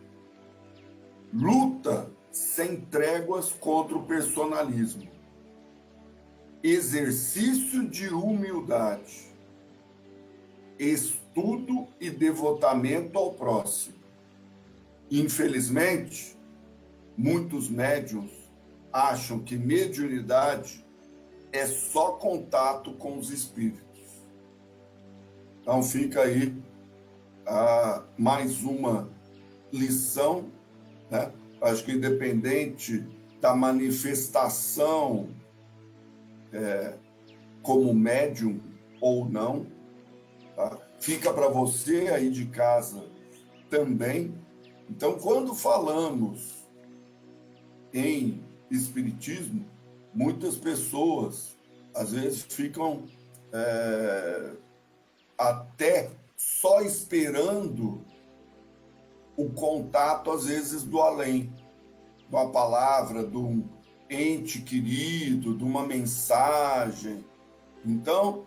Speaker 2: luta sem tréguas contra o personalismo, exercício de humildade, estudo e devotamento ao próximo. Infelizmente, muitos médiuns acham que mediunidade é só contato com os espíritos. Então fica aí mais uma lição, né? Acho que independente da manifestação como médium ou não, tá? Fica para você aí de casa também. Então, quando falamos em espiritismo, muitas pessoas às vezes ficam até só esperando o contato, às vezes, do além, de uma palavra, de um ente querido, de uma mensagem. Então,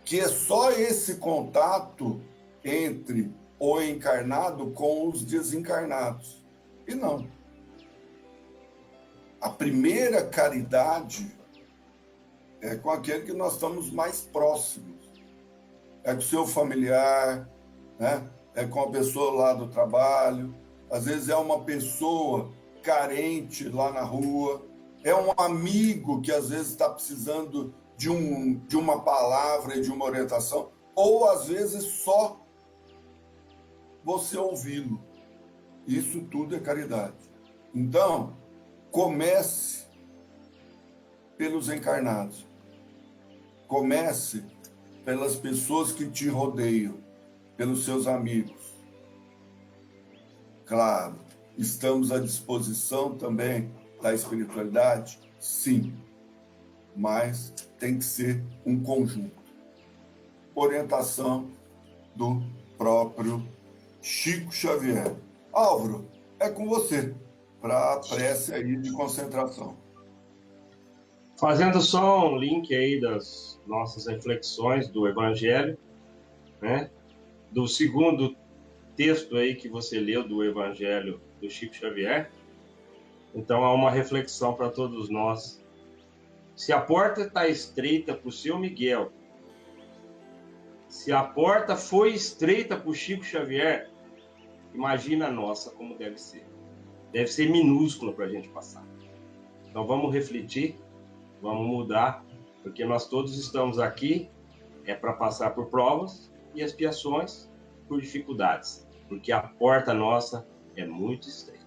Speaker 2: que é só esse contato entre o encarnado com os desencarnados. E não. A primeira caridade é com aquele que nós estamos mais próximos. É com o seu familiar, né? É com a pessoa lá do trabalho, às vezes é uma pessoa carente lá na rua, é um amigo que às vezes está precisando de uma palavra e de uma orientação, ou às vezes só você ouvi-lo. Isso tudo é caridade. Então, comece pelos encarnados. Comece pelas pessoas que te rodeiam, pelos seus amigos. Claro, estamos à disposição também da espiritualidade? Sim, mas tem que ser um conjunto. Orientação do próprio Chico Xavier. Álvaro, é com você, para a prece aí de concentração.
Speaker 4: Fazendo só um link aí das nossas reflexões do Evangelho, né? Do segundo texto aí que você leu do Evangelho do Chico Xavier. Então, há uma reflexão para todos nós. Se a porta está estreita para o seu Miguel, se a porta foi estreita para o Chico Xavier, imagina a nossa como deve ser. Deve ser minúscula para a gente passar. Então, vamos refletir, vamos mudar, porque nós todos estamos aqui para passar por provas e expiações, por dificuldades, porque a porta nossa é muito estreita.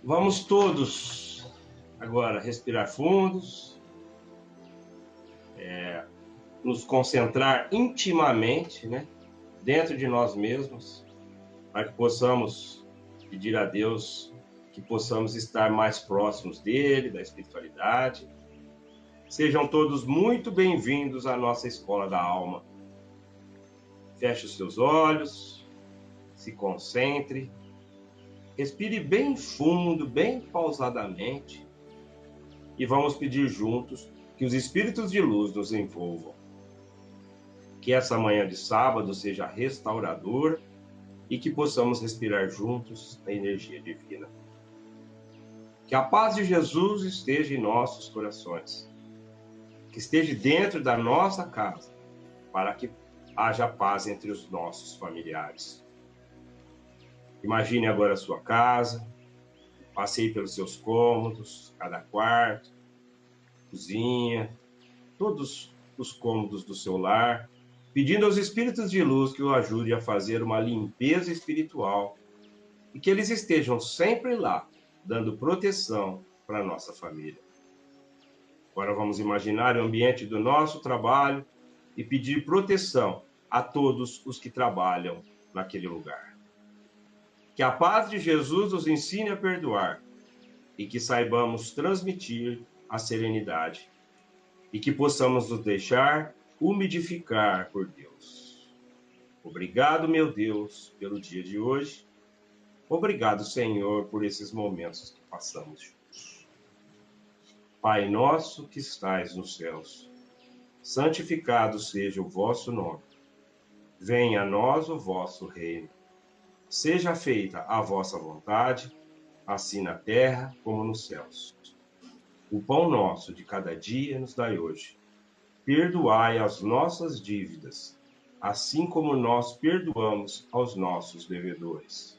Speaker 4: Vamos todos agora respirar fundos, nos concentrar intimamente, né, dentro de nós mesmos, para que possamos pedir a Deus que possamos estar mais próximos dele, da espiritualidade. Sejam todos muito bem-vindos à nossa Escola da Alma. Feche os seus olhos, se concentre, respire bem fundo, bem pausadamente e vamos pedir juntos que os espíritos de luz nos envolvam. Que essa manhã de sábado seja restauradora e que possamos respirar juntos a energia divina. Que a paz de Jesus esteja em nossos corações, que esteja dentro da nossa casa, para que haja paz entre os nossos familiares. Imagine agora a sua casa, passeie pelos seus cômodos, cada quarto, cozinha, todos os cômodos do seu lar, pedindo aos espíritos de luz que o ajudem a fazer uma limpeza espiritual e que eles estejam sempre lá, dando proteção para a nossa família. Agora vamos imaginar o ambiente do nosso trabalho e pedir proteção a todos os que trabalham naquele lugar. Que a paz de Jesus nos ensine a perdoar e que saibamos transmitir a serenidade e que possamos nos deixar umidificar por Deus. Obrigado, meu Deus, pelo dia de hoje. Obrigado, Senhor, por esses momentos que passamos juntos. Pai nosso que estais nos céus, santificado seja o vosso nome. Venha a nós o vosso reino. Seja feita a vossa vontade, assim na terra como nos céus. O pão nosso de cada dia nos dai hoje. Perdoai as nossas dívidas, assim como nós perdoamos aos nossos devedores.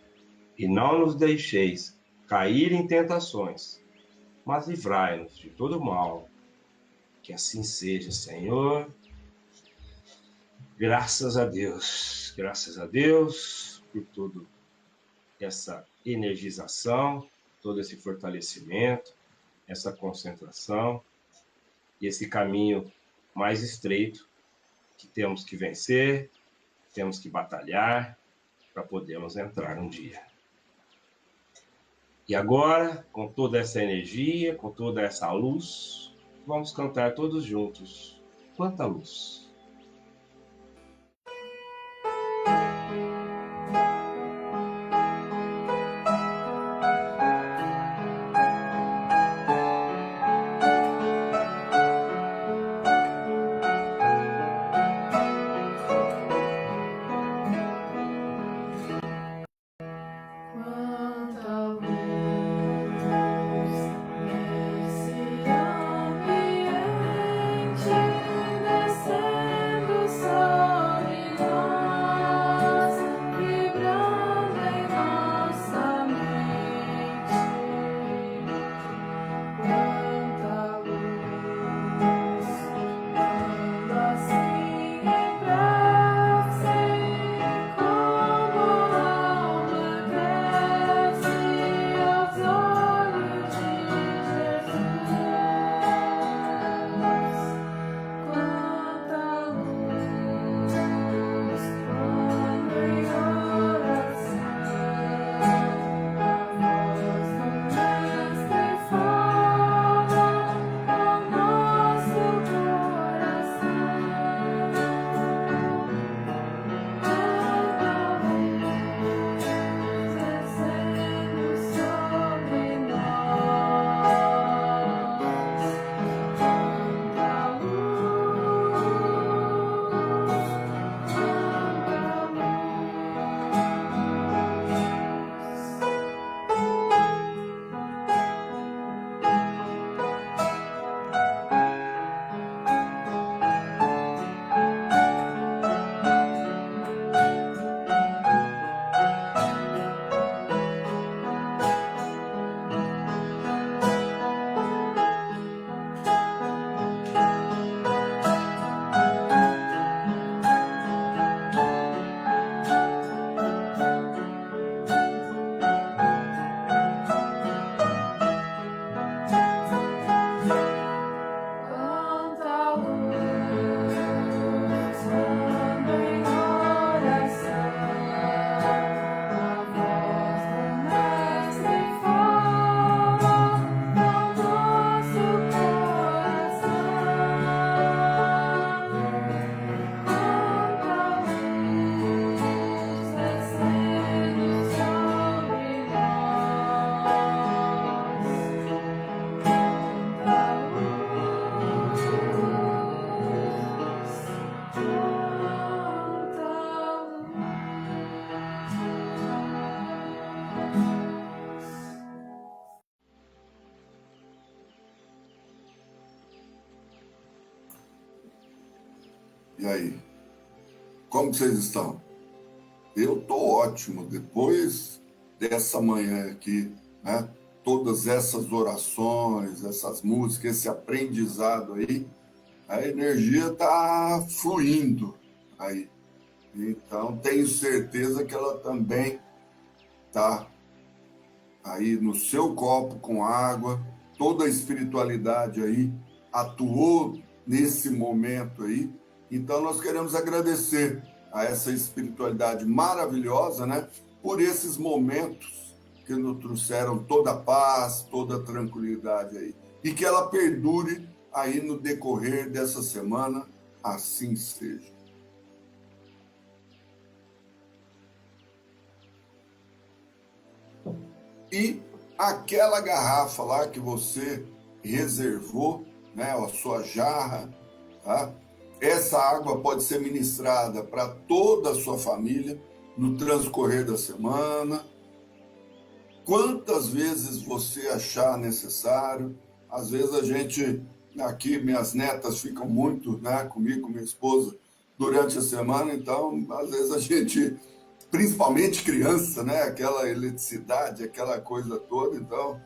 Speaker 4: E não nos deixeis cair em tentações, mas livrai-nos de todo mal. Que assim seja, Senhor. Graças a Deus por toda essa energização, todo esse fortalecimento, essa concentração e esse caminho mais estreito que temos que vencer, temos que batalhar para podermos entrar um dia. E agora, com toda essa energia, com toda essa luz, vamos cantar todos juntos. Quanta luz!
Speaker 2: E aí? Como vocês estão? Eu estou ótimo. Depois dessa manhã aqui, né? Todas essas orações, essas músicas, esse aprendizado aí, a energia está fluindo aí. Então, tenho certeza que ela também está aí no seu copo com água. Toda a espiritualidade aí atuou nesse momento aí. Então, nós queremos agradecer a essa espiritualidade maravilhosa, né? Por esses momentos que nos trouxeram toda a paz, toda a tranquilidade aí. E que ela perdure aí no decorrer dessa semana, assim seja. E aquela garrafa lá que você reservou, né, a sua jarra, tá? Essa água pode ser ministrada para toda a sua família no transcorrer da semana. Quantas vezes você achar necessário. Às vezes a gente, aqui minhas netas ficam muito, né, comigo, com minha esposa, durante a semana, então às vezes a gente, principalmente criança, né, aquela eletricidade, aquela coisa toda, então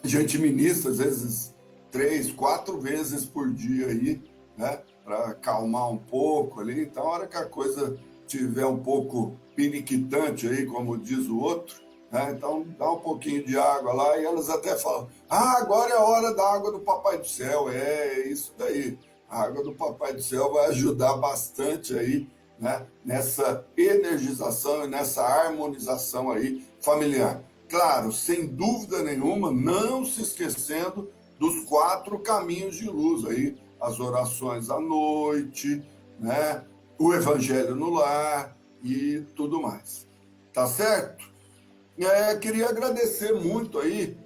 Speaker 2: a gente ministra às vezes 3, 4 vezes por dia aí, né, para acalmar um pouco ali. Então, a hora que a coisa tiver um pouco periquitante aí, como diz o outro, né, então dá um pouquinho de água lá e elas até falam: agora é a hora da água do Papai do Céu. É isso daí. A água do Papai do Céu vai ajudar bastante aí, né, nessa energização e nessa harmonização aí familiar. Claro, sem dúvida nenhuma, não se esquecendo dos 4 caminhos de luz aí, as orações à noite, né, o evangelho no lar e tudo mais. Tá certo? Queria agradecer muito aí.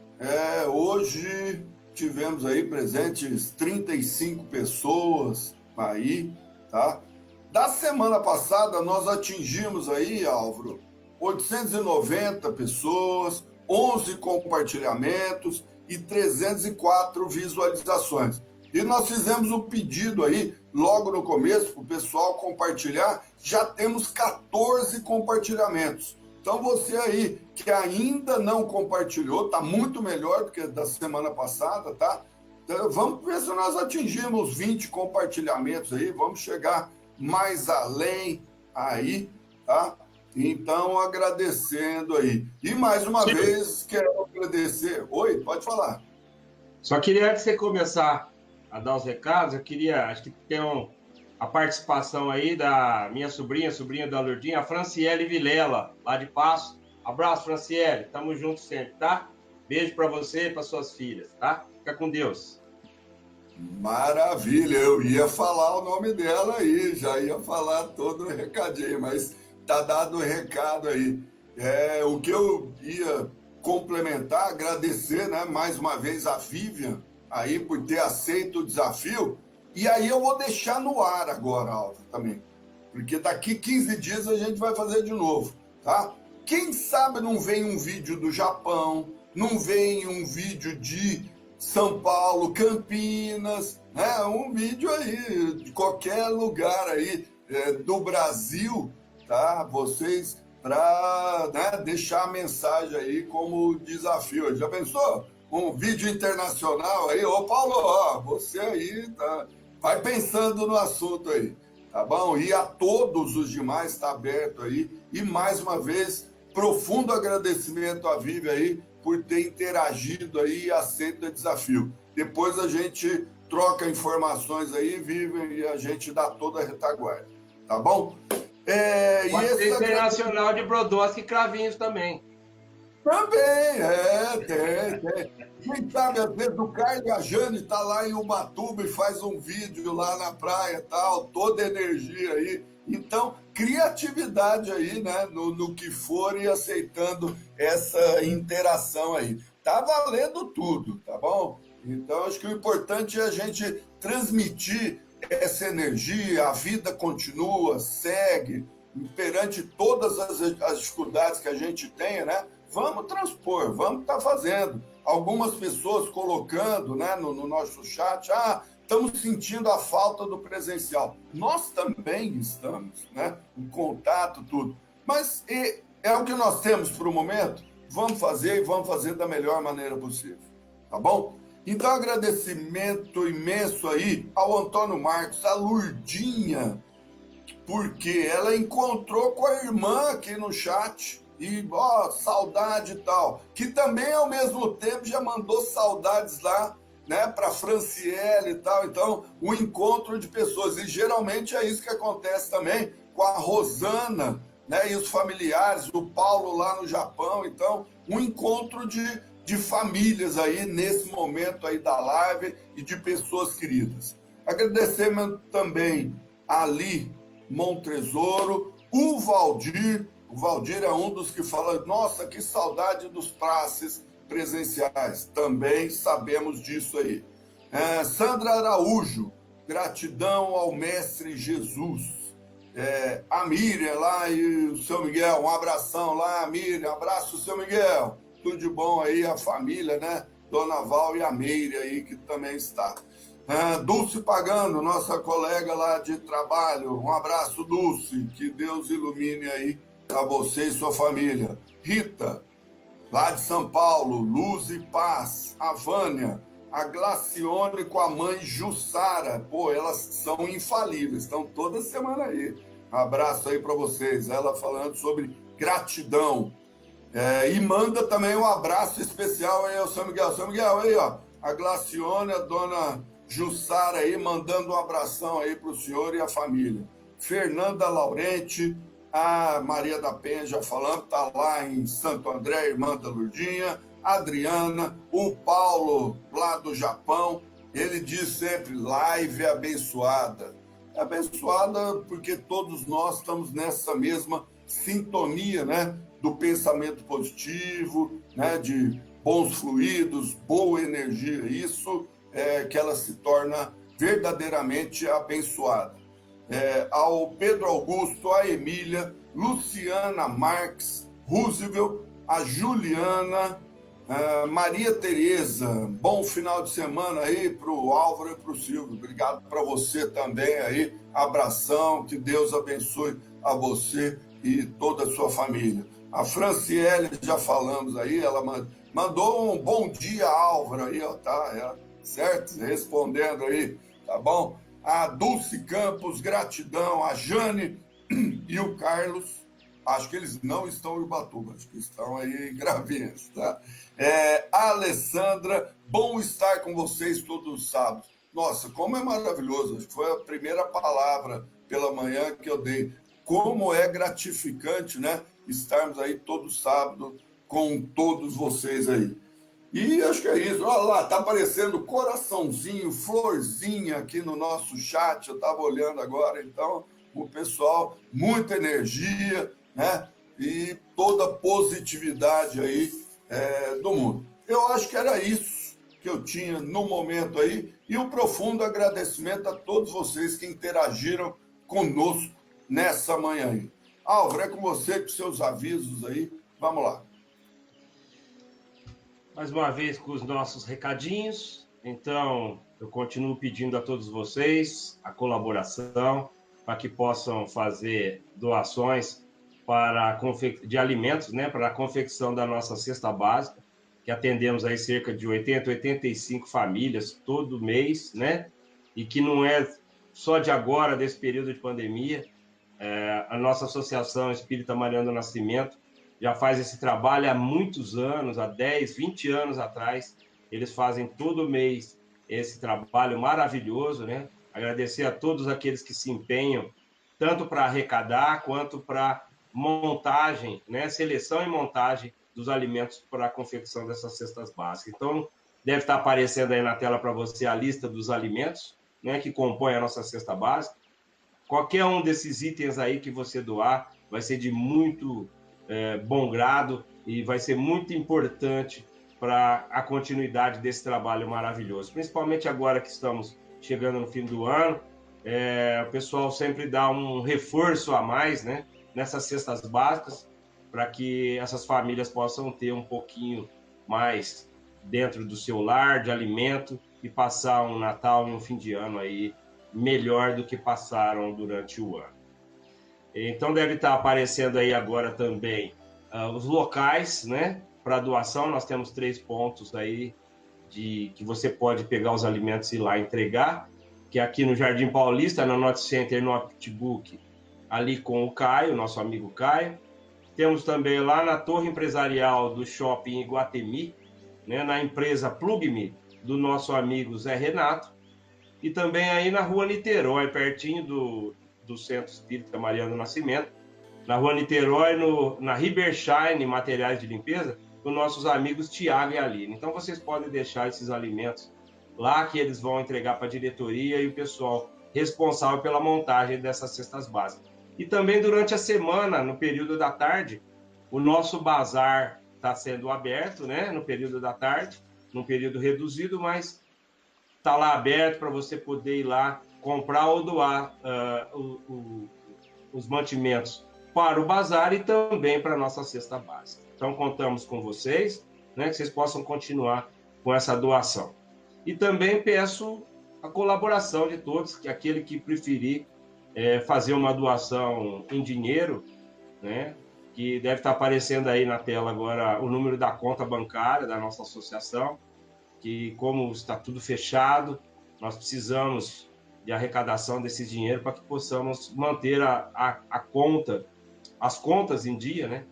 Speaker 2: Hoje tivemos aí presentes 35 pessoas aí, tá? Da semana passada nós atingimos aí, Álvaro, 890 pessoas, 11 compartilhamentos e 304 visualizações. E nós fizemos um pedido aí, logo no começo, para o pessoal compartilhar. Já temos 14 compartilhamentos. Então, você aí que ainda não compartilhou, está muito melhor do que da semana passada, tá? Então, vamos ver se nós atingimos 20 compartilhamentos aí, vamos chegar mais além aí, tá? Então, agradecendo aí. E mais uma vez, quero agradecer. Oi, pode falar.
Speaker 4: Só queria, antes de você começar a dar os recados, eu queria, acho que tem a participação aí da minha sobrinha da Lourdinha, a Franciele Vilela, lá de Passo. Abraço, Franciele. Tamo junto sempre, tá? Beijo para você e para suas filhas, tá? Fica com Deus.
Speaker 2: Maravilha, eu ia falar o nome dela aí, já ia falar todo o recadinho, mas tá dado o recado aí. O que eu ia complementar, agradecer, né, mais uma vez a Vivian aí por ter aceito o desafio. E aí eu vou deixar no ar agora, Álvaro, também. Porque daqui 15 dias a gente vai fazer de novo, tá? Quem sabe não vem um vídeo do Japão, não vem um vídeo de São Paulo, Campinas, né? Um vídeo aí de qualquer lugar aí do Brasil, tá? Vocês, para, né, deixar a mensagem aí como desafio. Já pensou? Um vídeo internacional aí? Ô, Paulo, ó, você aí tá... Vai pensando no assunto aí, tá bom? E a todos os demais está aberto aí. E mais uma vez, profundo agradecimento à Vivi aí por ter interagido aí e aceito o desafio. Depois a gente troca informações aí, Vivi, e a gente dá toda a retaguarda, tá bom?
Speaker 4: Pode ser internacional de Brodowski e Cravinhos também.
Speaker 2: Também, tem. Quem sabe, às vezes, o Carlos e a Jane tá lá em Ubatuba e faz um vídeo lá na praia e tal, toda energia aí. Então, criatividade aí, né, no que for e aceitando essa interação aí. Tá valendo tudo, tá bom? Então, acho que o importante é a gente transmitir essa energia, a vida continua, segue, perante todas as dificuldades que a gente tem, né? Vamos transpor, vamos estar fazendo. Algumas pessoas colocando, né, no nosso chat, estamos sentindo a falta do presencial. Nós também estamos, né? Em contato, tudo. Mas é o que nós temos para o momento. Vamos fazer e vamos fazer da melhor maneira possível. Tá bom? Então, agradecimento imenso aí ao Antônio Marcos, a Lurdinha, porque ela encontrou com a irmã aqui no chat e, saudade e tal, que também, ao mesmo tempo, já mandou saudades lá, né, para Franciele e tal. Então, um encontro de pessoas, e geralmente é isso que acontece também com a Rosana, né, e os familiares, o Paulo lá no Japão. Então, um encontro de famílias aí nesse momento aí da live e de pessoas queridas. Agradecemos também a Ali Montresoro, o Valdir é um dos que fala, nossa, que saudade dos praces presenciais, também sabemos disso aí. Sandra Araújo, gratidão ao Mestre Jesus. A Miriam lá e o seu Miguel, um abração lá, Miriam, abraço, seu Miguel, tudo de bom aí, a família, né, Dona Val e a Meire aí, que também está. Dulce Pagano, nossa colega lá de trabalho, um abraço, Dulce, que Deus ilumine aí a você e sua família. Rita, lá de São Paulo, Luz e Paz, a Vânia, a Glacione com a mãe Jussara, pô, elas são infalíveis, estão toda semana aí. Um abraço aí para vocês, ela falando sobre gratidão. E manda também um abraço especial aí ao São Miguel. São Miguel aí, ó, a Glacione, a dona Jussara aí, mandando um abração aí para o senhor e a família. Fernanda Laurente, a Maria da Penha já falando, tá lá em Santo André, irmã da Lurdinha. Adriana, o Paulo lá do Japão, ele diz sempre, live abençoada. É abençoada porque todos nós estamos nessa mesma sintonia, né? Do pensamento positivo, né? De bons fluidos, boa energia. Isso é que ela se torna verdadeiramente abençoada. Ao Pedro Augusto, a Emília, Luciana Marques, Roosevelt, a Juliana, Maria Tereza, bom final de semana aí para o Álvaro e para o Silvio. Obrigado para você também aí. Abração, que Deus abençoe a você e toda a sua família. A Franciele, já falamos aí, ela mandou um bom dia, Álvaro, aí, ó, tá? Certo? Respondendo aí, tá bom? A Dulce Campos, gratidão. A Jane e o Carlos, acho que eles não estão em Ubatuba, acho que estão aí em Gravinhas, tá? A Alessandra, bom estar com vocês todos os sábados. Nossa, como é maravilhoso, acho que foi a primeira palavra pela manhã que eu dei. Como é gratificante, né? Estarmos aí todo sábado com todos vocês aí. E acho que é isso. Olha lá, tá aparecendo coraçãozinho, florzinha aqui no nosso chat. Eu estava olhando agora, então, o pessoal, muita energia, né? E toda a positividade aí do mundo. Eu acho que era isso que eu tinha no momento aí. E um profundo agradecimento a todos vocês que interagiram conosco nessa manhã aí. Álvaro, é com você, com seus avisos aí. Vamos lá.
Speaker 4: Mais uma vez com os nossos recadinhos. Então, eu continuo pedindo a todos vocês a colaboração para que possam fazer doações de alimentos, né, para a confecção da nossa cesta básica, que atendemos aí cerca de 85 famílias todo mês, né? E que não é só de agora, desse período de pandemia. A nossa Associação Espírita Mariana do Nascimento já faz esse trabalho há muitos anos, há 10, 20 anos atrás. Eles fazem todo mês esse trabalho maravilhoso, né? Agradecer a todos aqueles que se empenham, tanto para arrecadar, quanto para montagem, né? Seleção e montagem dos alimentos para a confecção dessas cestas básicas. Então, deve estar aparecendo aí na tela para você a lista dos alimentos, né, que compõem a nossa cesta básica. Qualquer um desses itens aí que você doar vai ser de muito bom grado e vai ser muito importante para a continuidade desse trabalho maravilhoso. Principalmente agora que estamos chegando no fim do ano, o pessoal sempre dá um reforço a mais, né, nessas cestas básicas, para que essas famílias possam ter um pouquinho mais dentro do seu lar de alimento e passar um Natal e um fim de ano aí melhor do que passaram durante o ano. Então deve estar aparecendo aí agora também os locais, né, para doação. Nós temos 3 pontos aí que você pode pegar os alimentos e ir lá entregar, que é aqui no Jardim Paulista, na Not Center, no Notebook, ali com o Caio, nosso amigo Caio. Temos também lá na Torre Empresarial do Shopping Iguatemi, né, na empresa Plugme, do nosso amigo Zé Renato. E também aí na Rua Niterói, pertinho do Centro Espírita Mariano Nascimento, na Rua Niterói, na Ribershine Materiais de Limpeza, com nossos amigos Tiago e Aline. Então vocês podem deixar esses alimentos lá, que eles vão entregar para a diretoria e o pessoal responsável pela montagem dessas cestas básicas. E também durante a semana, no período da tarde, o nosso bazar está sendo aberto, né, no período da tarde, num período reduzido, mas está lá aberto para você poder ir lá comprar ou doar os mantimentos para o bazar e também para a nossa cesta básica. Então, contamos com vocês, né, que vocês possam continuar com essa doação. E também peço a colaboração de todos, que aquele que preferir fazer uma doação em dinheiro, né, que deve estar aparecendo aí na tela agora o número da conta bancária da nossa associação, que como está tudo fechado, nós precisamos de arrecadação desse dinheiro para que possamos manter a conta, as contas em dia, né?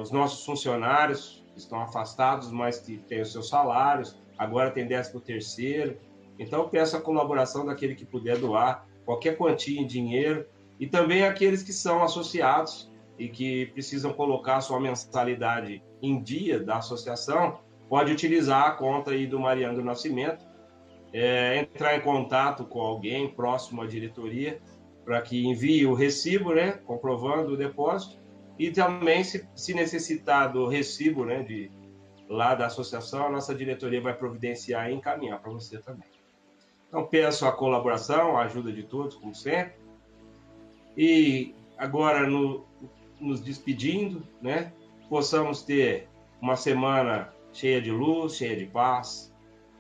Speaker 4: Os nossos funcionários estão afastados, mas que têm os seus salários, agora tem 13º. Então, peço a colaboração daquele que puder doar qualquer quantia em dinheiro e também aqueles que são associados e que precisam colocar a sua mensalidade em dia da associação, pode utilizar a conta aí do Mariano do Nascimento, entrar em contato com alguém próximo à diretoria para que envie o recibo, né, comprovando o depósito, e também, se necessitar do recibo, né, lá da associação, a nossa diretoria vai providenciar e encaminhar para você também. Então, peço a colaboração, a ajuda de todos, como sempre. E agora, nos despedindo, né, possamos ter uma semana cheia de luz, cheia de paz,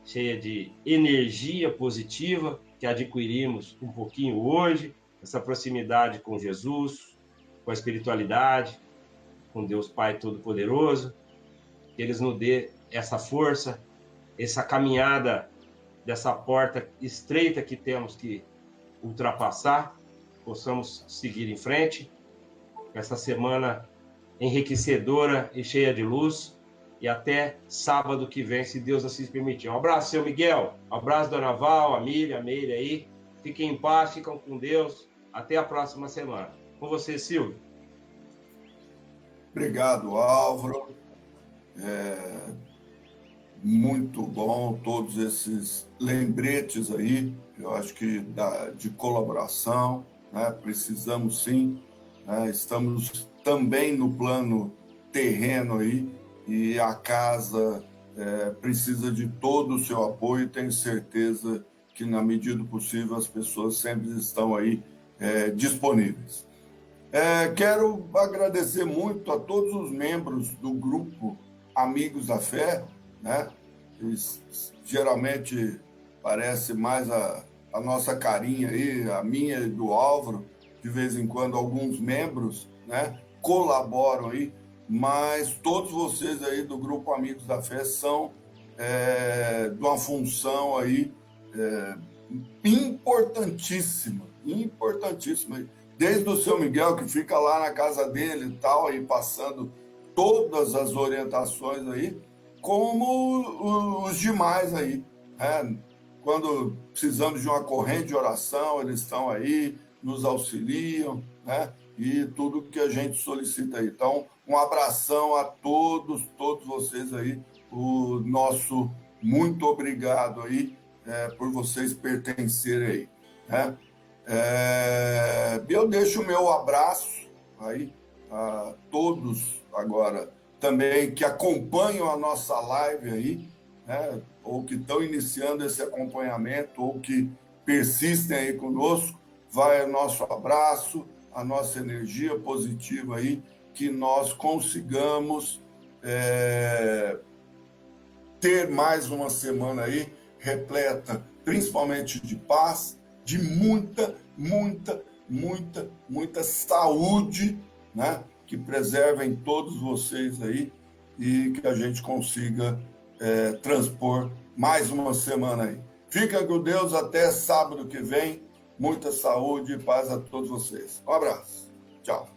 Speaker 4: cheia de energia positiva, que adquirimos um pouquinho hoje, essa proximidade com Jesus, com a espiritualidade, com Deus Pai Todo-Poderoso, que eles nos dê essa força, essa caminhada dessa porta estreita que temos que ultrapassar, possamos seguir em frente, essa semana enriquecedora e cheia de luz, e até sábado que vem, se Deus assim permitir. Um abraço, seu Miguel, um abraço, Dona Val, a Meire aí, fiquem em paz, ficam com Deus, até a próxima semana. Com você, Silvio.
Speaker 2: Obrigado, Álvaro. Muito bom todos esses lembretes aí, eu acho que de colaboração, né? Precisamos sim, né? Estamos também no plano terreno aí, e a casa precisa de todo o seu apoio, e tenho certeza que, na medida do possível, as pessoas sempre estão aí disponíveis. Quero agradecer muito a todos os membros do grupo Amigos da Fé, né? Geralmente parece mais a nossa carinha aí, a minha e do Álvaro, de vez em quando alguns membros, né, colaboram aí, mas todos vocês aí do grupo Amigos da Fé são de uma função aí importantíssima, desde o seu Miguel, que fica lá na casa dele e tal, aí passando todas as orientações aí, como os demais aí, né? Quando precisamos de uma corrente de oração, eles estão aí, nos auxiliam, né? E tudo que a gente solicita aí. Então, um abração a todos vocês aí, o nosso muito obrigado aí por vocês pertencerem aí, né? Eu deixo o meu abraço aí a todos agora também que acompanham a nossa live aí, né? Ou que estão iniciando esse acompanhamento, ou que persistem aí conosco. Vai o nosso abraço, a nossa energia positiva aí, que nós consigamos ter mais uma semana aí repleta, principalmente de paz, de muita saúde, né? Que preservem todos vocês aí e que a gente consiga transpor mais uma semana aí. Fica com Deus até sábado que vem. Muita saúde e paz a todos vocês. Um abraço. Tchau.